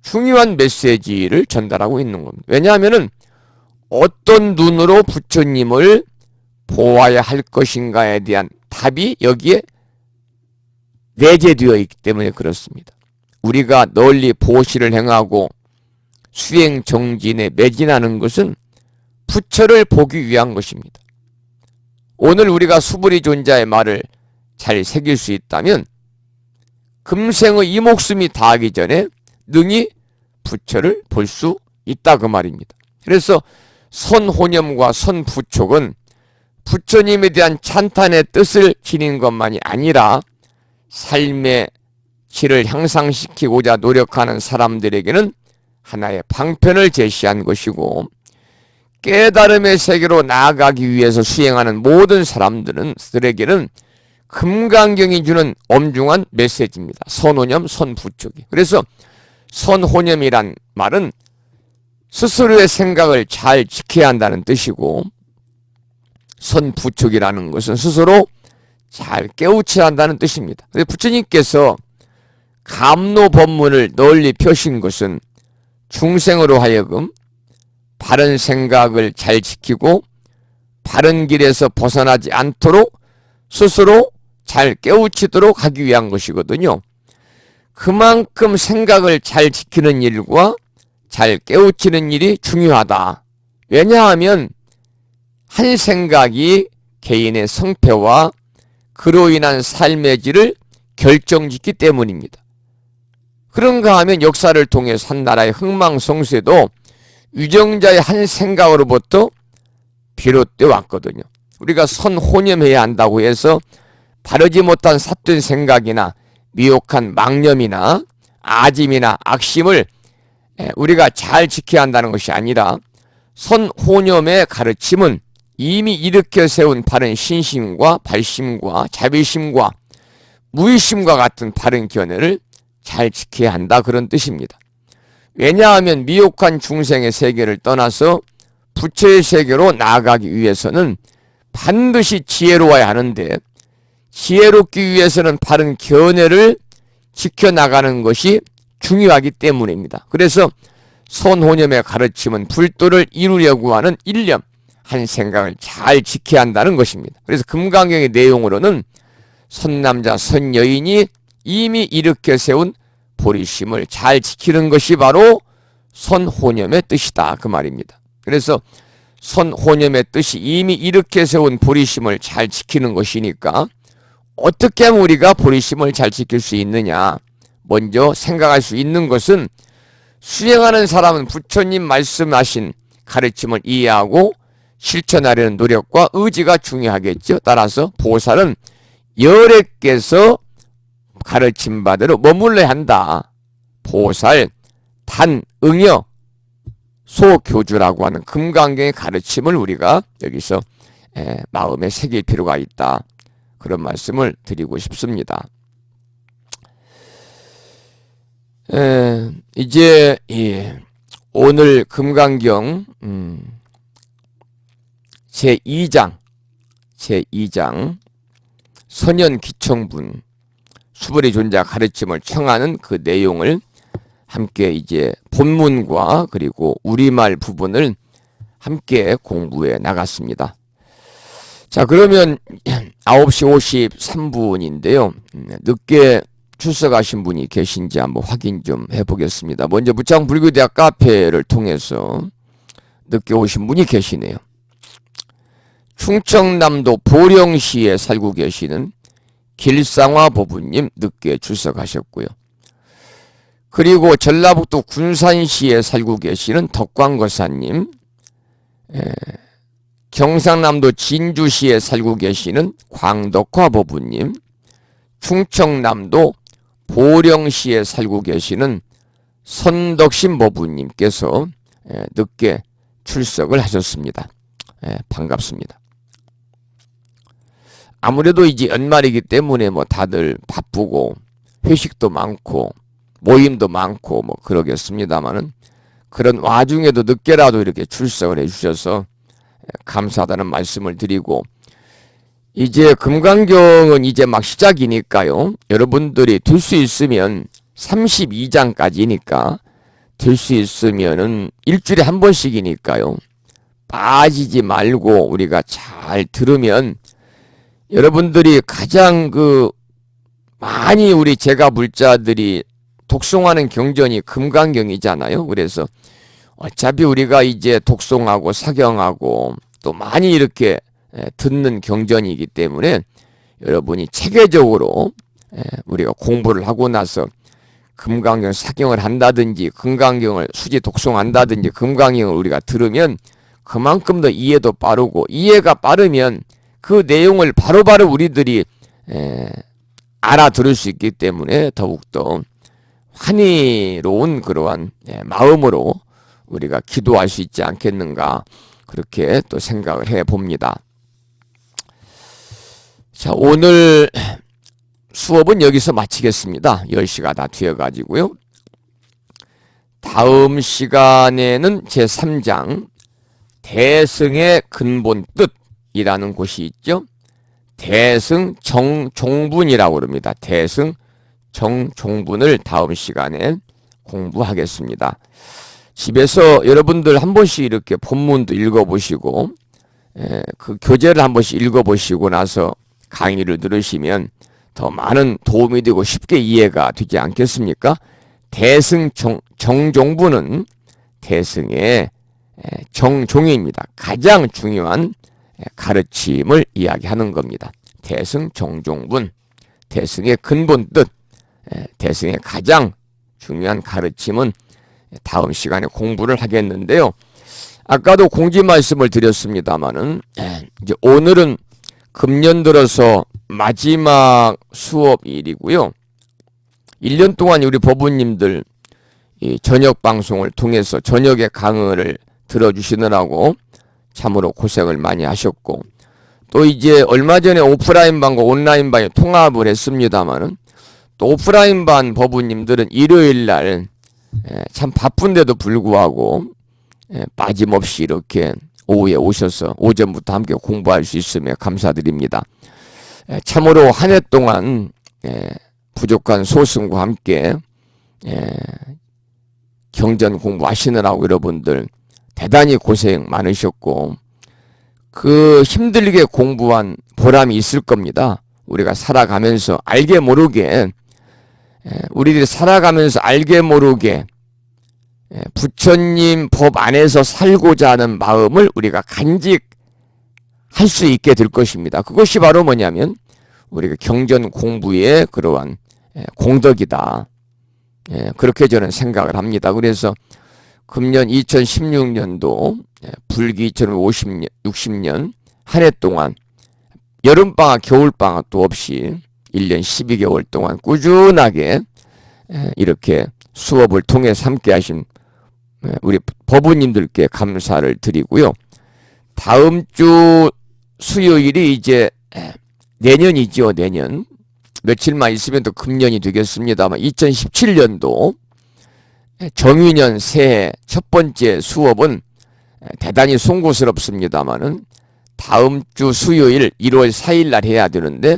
중요한 메시지를 전달하고 있는 겁니다. 왜냐하면 어떤 눈으로 부처님을 보아야 할 것인가에 대한 답이 여기에 내재되어 있기 때문에 그렇습니다. 우리가 널리 보시를 행하고 수행 정진에 매진하는 것은 부처를 보기 위한 것입니다. 오늘 우리가 수보리 존자의 말을 잘 새길 수 있다면 금생의 이 목숨이 다하기 전에 능히 부처를 볼 수 있다 그 말입니다. 그래서 선호념과 선부촉은 부처님에 대한 찬탄의 뜻을 지닌 것만이 아니라 삶의 질을 향상시키고자 노력하는 사람들에게는 하나의 방편을 제시한 것이고, 깨달음의 세계로 나아가기 위해서 수행하는 모든 사람들에게는 금강경이 주는 엄중한 메시지입니다. 선호념, 선부촉이. 그래서 선호념이란 말은 스스로의 생각을 잘 지켜야 한다는 뜻이고, 선부촉이라는 것은 스스로 잘 깨우쳐야 한다는 뜻입니다. 그래서 부처님께서 감노법문을 널리 펴신 것은 중생으로 하여금 바른 생각을 잘 지키고 바른 길에서 벗어나지 않도록 스스로 잘 깨우치도록 하기 위한 것이거든요. 그만큼 생각을 잘 지키는 일과 잘 깨우치는 일이 중요하다. 왜냐하면 한 생각이 개인의 성패와 그로 인한 삶의 질을 결정짓기 때문입니다. 그런가 하면 역사를 통해서 한 나라의 흥망성쇠도 유정자의 한 생각으로부터 비롯되어 왔거든요. 우리가 선호념해야 한다고 해서 바르지 못한 삿된 생각이나 미혹한 망념이나 아짐이나 악심을 우리가 잘 지켜야 한다는 것이 아니라, 선호념의 가르침은 이미 일으켜 세운 바른 신심과 발심과 자비심과 무의심과 같은 바른 견해를 잘 지켜야 한다, 그런 뜻입니다. 왜냐하면 미혹한 중생의 세계를 떠나서 부처의 세계로 나아가기 위해서는 반드시 지혜로워야 하는데, 지혜롭기 위해서는 바른 견해를 지켜나가는 것이 중요하기 때문입니다. 그래서 선호념의 가르침은 불도를 이루려고 하는 일념, 한 생각을 잘 지켜야 한다는 것입니다. 그래서 금강경의 내용으로는 선남자 선여인이 이미 일으켜 세운 보리심을 잘 지키는 것이 바로 선호념의 뜻이다 그 말입니다. 그래서 선호념의 뜻이 이미 일으켜 세운 보리심을 잘 지키는 것이니까 어떻게 하면 우리가 보리심을 잘 지킬 수 있느냐, 먼저 생각할 수 있는 것은 수행하는 사람은 부처님 말씀하신 가르침을 이해하고 실천하려는 노력과 의지가 중요하겠죠. 따라서 보살은 열애께서 가르침 바대로 머물러야 한다. 보살, 단, 응여, 소교주라고 하는 금강경의 가르침을 우리가 여기서 마음에 새길 필요가 있다. 그런 말씀을 드리고 싶습니다. 이제 오늘 금강경 제2장 선현기청분 수보리 존자 가르침을 청하는 그 내용을 함께 이제 본문과 그리고 우리말 부분을 함께 공부해 나갔습니다. 자, 그러면 9시 53분인데요. 늦게 출석하신 분이 계신지 한번 확인 좀 해보겠습니다. 먼저 무창불교대학 카페를 통해서 늦게 오신 분이 계시네요. 충청남도 보령시에 살고 계시는 길상화 보부님 늦게 출석하셨고요. 그리고 전라북도 군산시에 살고 계시는 덕광거사님, 경상남도 진주시에 살고 계시는 광덕화 보부님, 충청남도 보령시에 살고 계시는 선덕신 보부님께서 늦게 출석을 하셨습니다. 반갑습니다. 아무래도 이제 연말이기 때문에 뭐 다들 바쁘고 회식도 많고 모임도 많고 뭐 그러겠습니다만은 그런 와중에도 늦게라도 이렇게 출석을 해주셔서 감사하다는 말씀을 드리고, 이제 금강경은 이제 막 시작이니까요. 여러분들이 들 수 있으면 32장까지니까 들 수 있으면은 일주일에 한 번씩이니까요. 빠지지 말고 우리가 잘 들으면 여러분들이 가장 많이 우리 제가 물자들이 독송하는 경전이 금강경이잖아요. 그래서 어차피 우리가 이제 독송하고 사경하고 또 많이 이렇게 듣는 경전이기 때문에 여러분이 체계적으로 우리가 공부를 하고 나서 금강경 사경을 한다든지 금강경을 수지 독송한다든지 금강경을 우리가 들으면 그만큼 더 이해도 빠르고, 이해가 빠르면 그 내용을 바로바로 우리들이 알아들을 수 있기 때문에 더욱더 환희로운 그러한 마음으로 우리가 기도할 수 있지 않겠는가, 그렇게 또 생각을 해 봅니다. 자, 오늘 수업은 여기서 마치겠습니다. 10시가 다 되어가지고요. 다음 시간에는 제3장 대승의 근본 뜻이라는 곳이 있죠. 대승 정종분이라고 그럽니다. 대승 정종분을 다음 시간에 공부하겠습니다. 집에서 여러분들 한 번씩 이렇게 본문도 읽어보시고 그 교재를 한 번씩 읽어보시고 나서 강의를 들으시면 더 많은 도움이 되고 쉽게 이해가 되지 않겠습니까? 대승 정종분은 대승의 정종입니다. 가장 중요한 가르침을 이야기하는 겁니다. 대승 정종분, 대승의 근본 뜻, 대승의 가장 중요한 가르침은 다음 시간에 공부를 하겠는데요. 아까도 공지 말씀을 드렸습니다마는 이제 오늘은 금년 들어서 마지막 수업일이고요. 1년 동안 우리 법우님들 이 저녁 방송을 통해서 저녁에 강의를 들어주시느라고 참으로 고생을 많이 하셨고, 또 이제 얼마 전에 오프라인 반과 온라인 반이 통합을 했습니다마는 또 오프라인 반 법우님들은 일요일 날 참 바쁜데도 불구하고 빠짐없이 이렇게 오후에 오셔서 오전부터 함께 공부할 수 있으며 감사드립니다. 참으로 한 해 동안 부족한 소승과 함께 경전 공부하시느라고 여러분들 대단히 고생 많으셨고, 그 힘들게 공부한 보람이 있을 겁니다. 우리가 살아가면서 알게 모르게, 우리들이 살아가면서 알게 모르게 부처님 법 안에서 살고자 하는 마음을 우리가 간직할 수 있게 될 것입니다. 그것이 바로 뭐냐면 우리가 경전 공부의 그러한 공덕이다. 그렇게 저는 생각을 합니다. 그래서 금년 2016년도 불기 2060년 한 해 동안 여름방학 겨울방학도 없이 1년 12개월 동안 꾸준하게 이렇게 수업을 통해서 함께 하신 우리 법우님들께 감사를 드리고요. 다음 주 수요일이 이제 내년이죠. 내년 며칠만 있으면 또 금년이 되겠습니다만 2017년도 정유년 새해 첫 번째 수업은 대단히 송구스럽습니다마는 다음 주 수요일 1월 4일 날 해야 되는데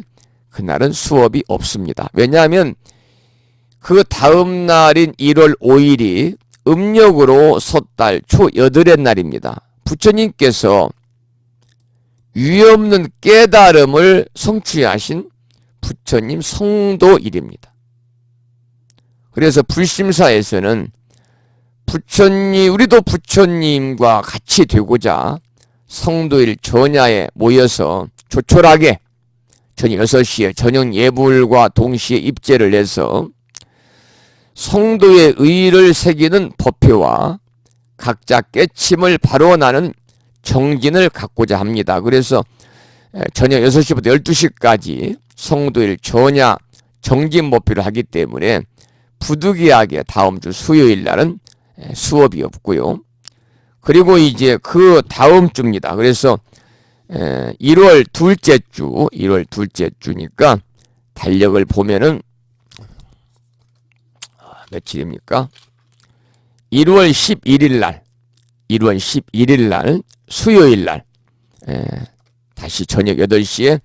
그날은 수업이 없습니다. 왜냐하면 그 다음 날인 1월 5일이 음력으로 섣달 초 8의 날입니다. 부처님께서 유없는 깨달음을 성취하신 부처님 성도일입니다. 그래서 불심사에서는 부처님, 우리도 부처님과 같이 되고자 성도일 전야에 모여서 조촐하게 저녁 6시에 저녁 예불과 동시에 입제를 해서 성도의 의를 새기는 법회와 각자 깨침을 발언하는 정진을 갖고자 합니다. 그래서 저녁 6시부터 12시까지 성도일 전야 정진 법회를 하기 때문에 부득이하게 다음 주 수요일 날은 수업이 없고요. 그리고 이제 그 다음 주입니다. 그래서 1월 둘째 주니까 달력을 보면은 며칠입니까? 1월 11일 날, 1월 11일 날 수요일 날 다시 저녁 8시에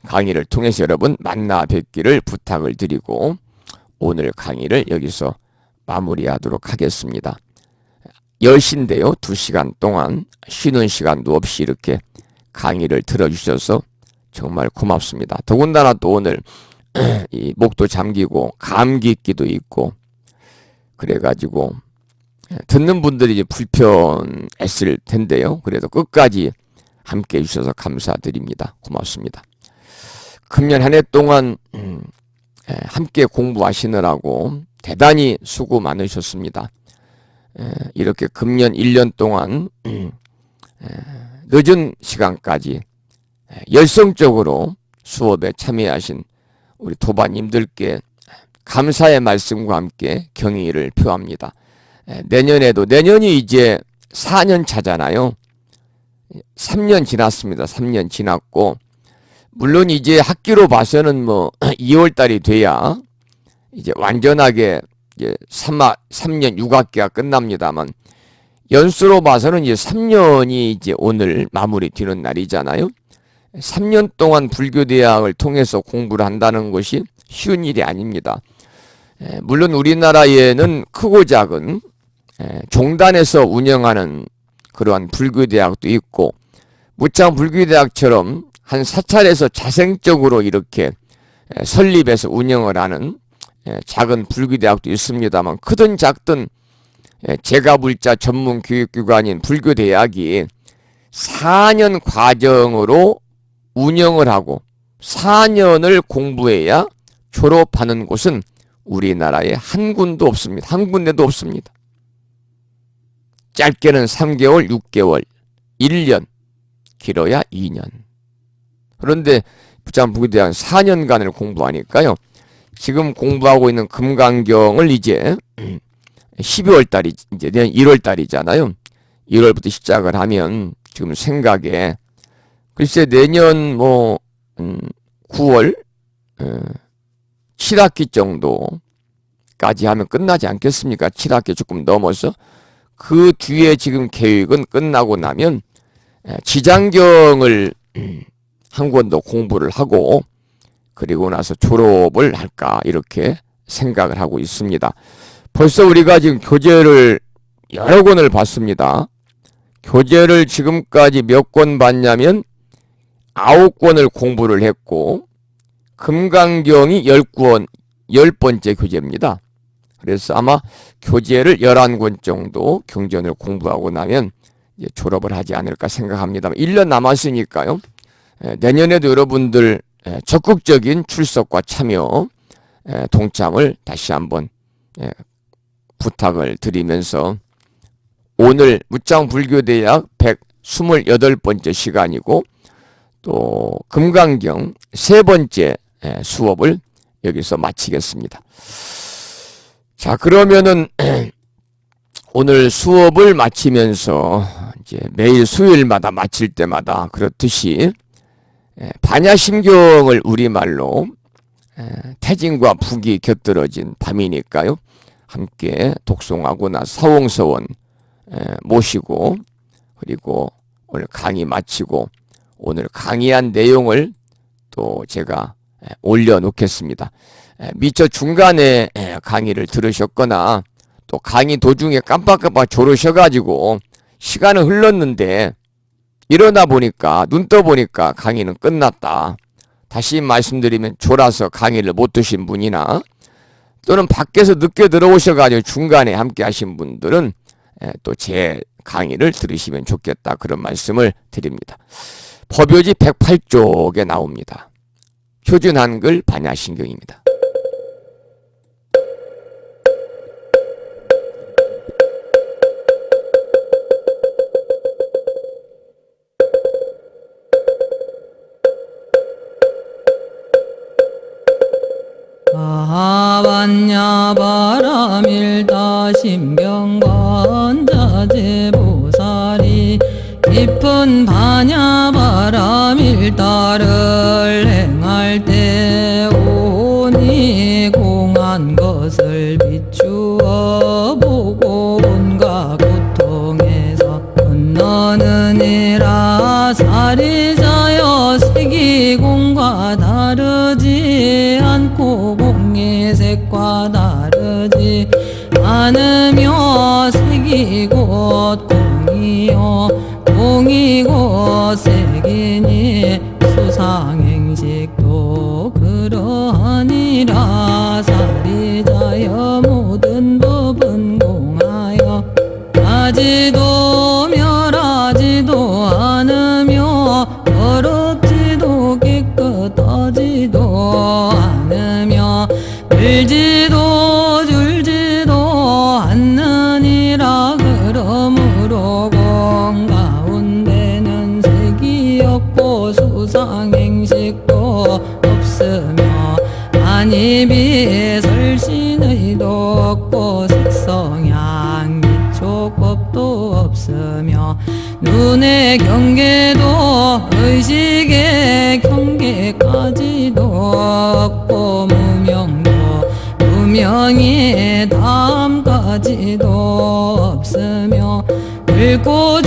강의를 통해서 여러분 만나 뵙기를 부탁을 드리고 오늘 강의를 여기서 마무리하도록 하겠습니다. 10시인데요. 2시간 동안 쉬는 시간도 없이 이렇게 강의를 들어주셔서 정말 고맙습니다. 더군다나 또 오늘 이 목도 잠기고 감기기도 있고 그래가지고 듣는 분들이 이제 불편했을 텐데요. 그래도 끝까지 함께 해주셔서 감사드립니다. 고맙습니다. 금년 한 해 동안 함께 공부하시느라고 대단히 수고 많으셨습니다. 이렇게 금년 1년 동안 늦은 시간까지 열성적으로 수업에 참여하신 우리 도반님들께 감사의 말씀과 함께 경의를 표합니다. 내년이 이제 4년 차잖아요. 3년 지났습니다. 3년 지났고 물론 이제 학기로 봐서는 뭐 2월 달이 돼야 이제 완전하게 이제 3년 6학기가 끝납니다만 연수로 봐서는 이제 3년이 이제 오늘 마무리 되는 날이잖아요. 3년 동안 불교대학을 통해서 공부를 한다는 것이 쉬운 일이 아닙니다. 물론 우리나라에는 크고 작은 종단에서 운영하는 그러한 불교대학도 있고 무창 불교대학처럼 한 사찰에서 자생적으로 이렇게 설립해서 운영을 하는 작은 불교대학도 있습니다만 크든 작든 제가불자 전문 교육기관인 불교대학이 4년 과정으로 운영을 하고 4년을 공부해야 졸업하는 곳은 우리나라에 한 군도 없습니다. 한 군데도 없습니다. 짧게는 3개월, 6개월, 1년, 길어야 2년. 그런데 부창불교대학은 4년간을 공부하니까요. 지금 공부하고 있는 금강경을 이제 12월 달이 이제 내년 1월 달이잖아요. 1월부터 시작을 하면 지금 생각에 글쎄 내년 뭐 9월 7학기 정도까지 하면 끝나지 않겠습니까? 7학기 조금 넘어서 그 뒤에 지금 계획은 끝나고 나면 지장경을 한 권 더 공부를 하고 그리고 나서 졸업을 할까 이렇게 생각을 하고 있습니다. 벌써 우리가 지금 교재를 여러 권을 봤습니다. 교재를 지금까지 몇 권 봤냐면 9권을 공부를 했고 금강경이 10권, 10번째 교재입니다. 그래서 아마 교재를 11권 정도 경전을 공부하고 나면 이제 졸업을 하지 않을까 생각합니다. 1년 남았으니까요. 내년에도 여러분들 적극적인 출석과 참여, 동참을 다시 한번 부탁을 드리면서 오늘 무창불교대학 128번째 시간이고 또 금강경 3번째 수업을 여기서 마치겠습니다. 자, 그러면은 오늘 수업을 마치면서 이제 매일 수요일마다 마칠 때마다 그렇듯이 반야심경을 우리말로 태진과 북이 곁들어진 밤이니까요. 함께 독송하거나 사홍서원 모시고 그리고 오늘 강의 마치고 오늘 강의한 내용을 또 제가 올려놓겠습니다. 미처 중간에 강의를 들으셨거나 또 강의 도중에 깜빡깜빡 졸으셔가지고 시간은 흘렀는데 일어나 보니까 눈 떠 보니까 강의는 끝났다. 다시 말씀드리면 졸아서 강의를 못 드신 분이나 또는 밖에서 늦게 들어오셔가지고 중간에 함께 하신 분들은 또 제 강의를 들으시면 좋겠다. 그런 말씀을 드립니다. 법요지 108쪽에 나옵니다. 표준 한글 반야심경입니다. 아반야 바라밀다 심경관자제보살이 깊은 반야 바라밀다를 행할 때 오니 공한 것을 비추 않으며 색이 곧 공이요 공이 곧 색이니 수상행식도 그러하니라. 사리자여 모든 법은 공하여 하지도 멸하지도 않으며 더럽지도 깨끗하지도 않으며 들지도 줄지도 않느니라. 그러므로 공 가운데는 색이 없고 수상행식도 없으며 안입이 설신의도 없고 색성향 기초법도 없으며 눈의 경계도 의식의 경계까지도 없고 무명의 다음까지도 없으며 늙고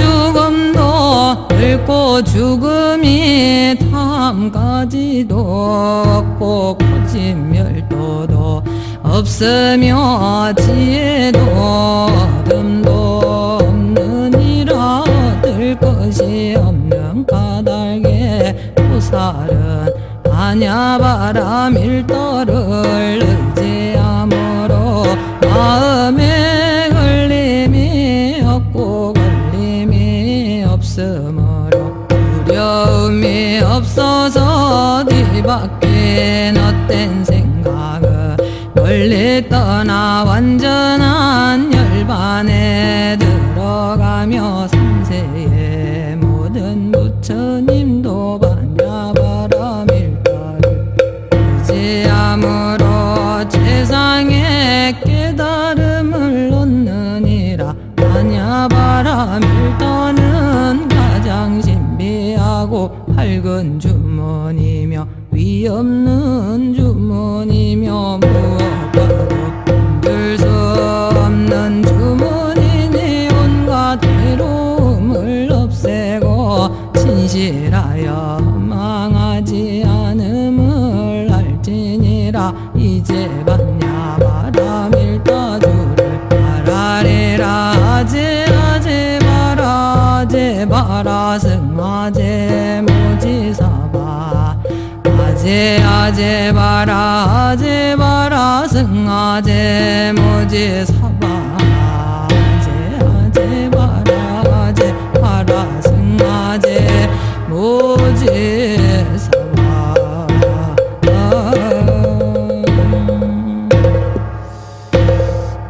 죽음이 다음까지도 없고 거짓멸도도 없으며 지혜도 어둠도 없느니라. 얻을 것이 없는 까닭에 보살은 반야바람 일도를 의지함으로 마음에 걸림이 없고 걸림이 없으므로 두려움이 없어서 뒤바뀐 헛된 생각을 멀리 떠나 완전한 열반에 들어가며 삼세의 모든 부처님도 반야바람 일도를 의지함으로 세상의 깨달음을 얻느니라. 반야바람 일도는 가장 신비하고 밝은 주문이며 위없는 주문이며 무엇과도 힘들 수 없는 주문이니 온갖 괴로움을 없애고 진실하여 망하지 않음을 알지니라. 이제 반야바람 일도주를 말하리라. 아제 바라 승아제 모지사바 아제 바라 승아제 모지사바 아제 바라 승아제 모지사바.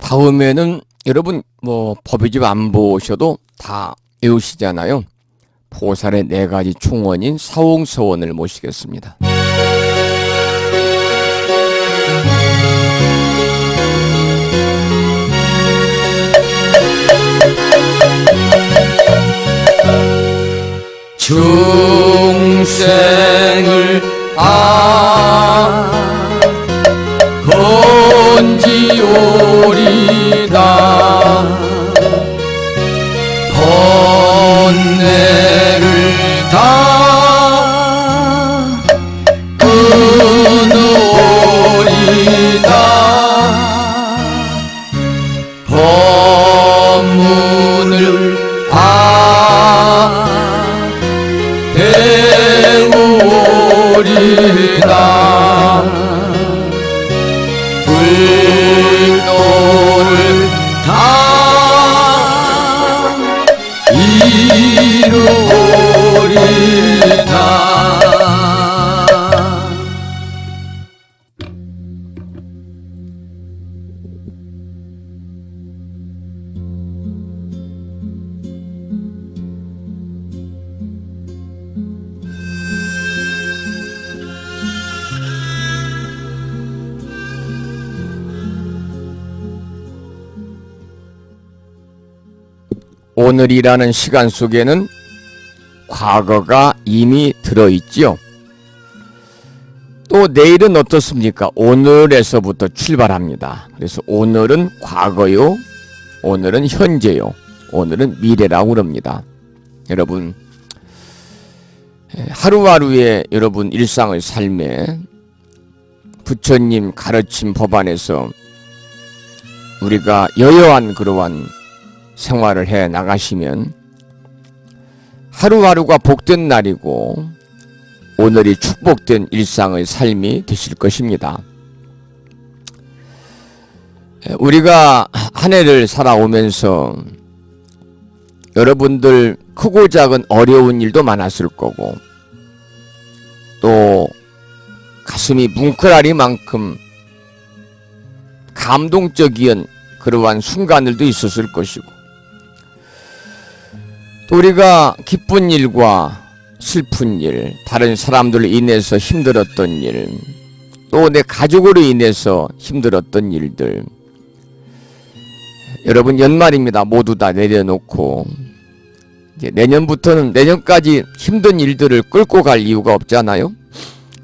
다음에는 여러분 뭐 법의집 안 보셔도 다 외우시잖아요. 보살의 네 가지 충원인 사홍서원을 모시겠습니다. 중생을 다 건지오리다. 번뇌를 다 끊으오리다. 법문을 다 배우오리다. 불도를 다 이루리다. 오늘이라는 시간 속에는 과거가 이미 들어있지요. 또 내일은 어떻습니까? 오늘에서부터 출발합니다. 그래서 오늘은 과거요, 오늘은 현재요, 오늘은 미래라고 그럽니다. 여러분, 하루하루의 여러분 일상의 삶에 부처님 가르침 법안에서 우리가 여여한 그러한 생활을 해 나가시면 하루하루가 복된 날이고 오늘이 축복된 일상의 삶이 되실 것입니다. 우리가 한 해를 살아오면서 여러분들 크고 작은 어려운 일도 많았을 거고 또 가슴이 뭉클하리만큼 감동적인 그러한 순간들도 있었을 것이고 또 우리가 기쁜 일과 슬픈 일, 다른 사람들로 인해서 힘들었던 일, 또 내 가족으로 인해서 힘들었던 일들, 여러분 연말입니다. 모두 다 내려놓고 이제 내년까지 힘든 일들을 끌고 갈 이유가 없잖아요.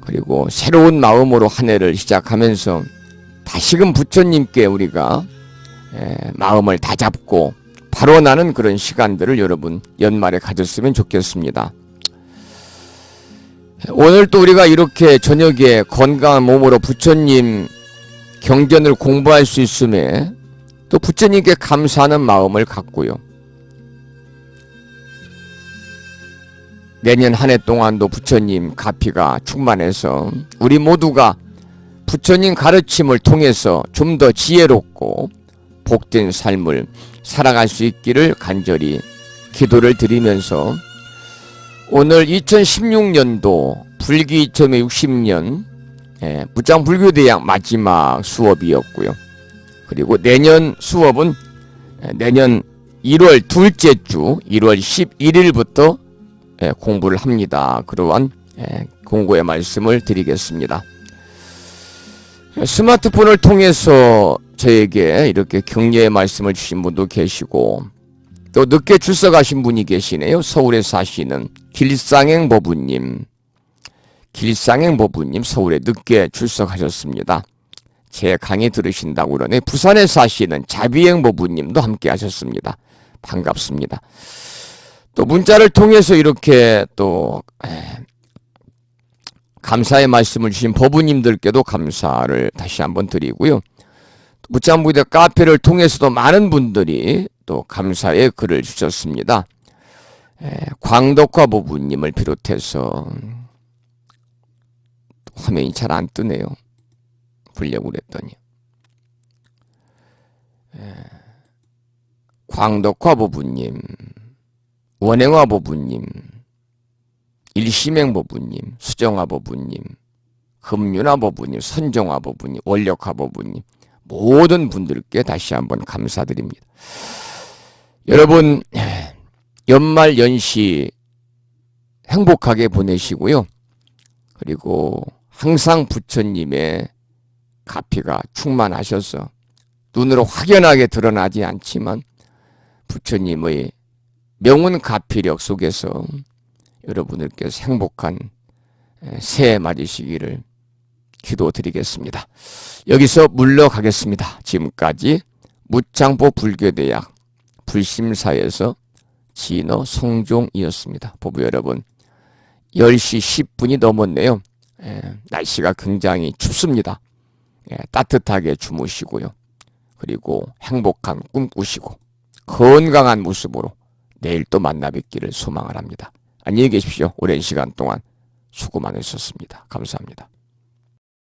그리고 새로운 마음으로 한 해를 시작하면서 다시금 부처님께 우리가 마음을 다잡고 바로 나는 그런 시간들을 여러분 연말에 가졌으면 좋겠습니다. 오늘 또 우리가 이렇게 저녁에 건강한 몸으로 부처님 경전을 공부할 수 있음에 또 부처님께 감사하는 마음을 갖고요. 내년 한 해 동안도 부처님 가피가 충만해서 우리 모두가 부처님 가르침을 통해서 좀 더 지혜롭고 복된 삶을 살아갈 수 있기를 간절히 기도를 드리면서 오늘 2016년도 불기 2060년 무짱불교대학 마지막 수업이었고요. 그리고 내년 수업은 내년 1월 둘째 주 1월 11일부터 공부를 합니다. 그러한 공고의 말씀을 드리겠습니다. 스마트폰을 통해서 저에게 이렇게 격려의 말씀을 주신 분도 계시고 또 늦게 출석하신 분이 계시네요. 서울에 사시는 길상행 보부님 서울에 늦게 출석하셨습니다. 제 강의 들으신다고 그러네. 부산에 사시는 자비행 보부님도 함께 하셨습니다. 반갑습니다. 또 문자를 통해서 이렇게 또 감사의 말씀을 주신 보부님들께도 감사를 다시 한번 드리고요. 무짱부대 카페를 통해서도 많은 분들이 또 감사의 글을 주셨습니다. 광덕화 보부님을 비롯해서 화면이 잘 안 뜨네요. 보려고 그랬더니 광덕화 보부님, 원행화 보부님, 일심행 보부님, 수정화 보부님, 금윤화 보부님, 선정화 보부님, 원력화 보부님 모든 분들께 다시 한번 감사드립니다. 여러분 연말 연시 행복하게 보내시고요. 그리고 항상 부처님의 가피가 충만하셔서 눈으로 확연하게 드러나지 않지만 부처님의 명운 가피력 속에서 여러분들께서 행복한 새해 맞으시기를 기도드리겠습니다. 여기서 물러가겠습니다. 지금까지 무창보 불교대학 불심사에서 진어 성종이었습니다. 보부 여러분 10시 10분이 넘었네요. 날씨가 굉장히 춥습니다. 따뜻하게 주무시고요. 그리고 행복한 꿈 꾸시고 건강한 모습으로 내일 또 만나 뵙기를 소망을 합니다. 안녕히 계십시오. 오랜 시간 동안 수고 많으셨습니다. 감사합니다.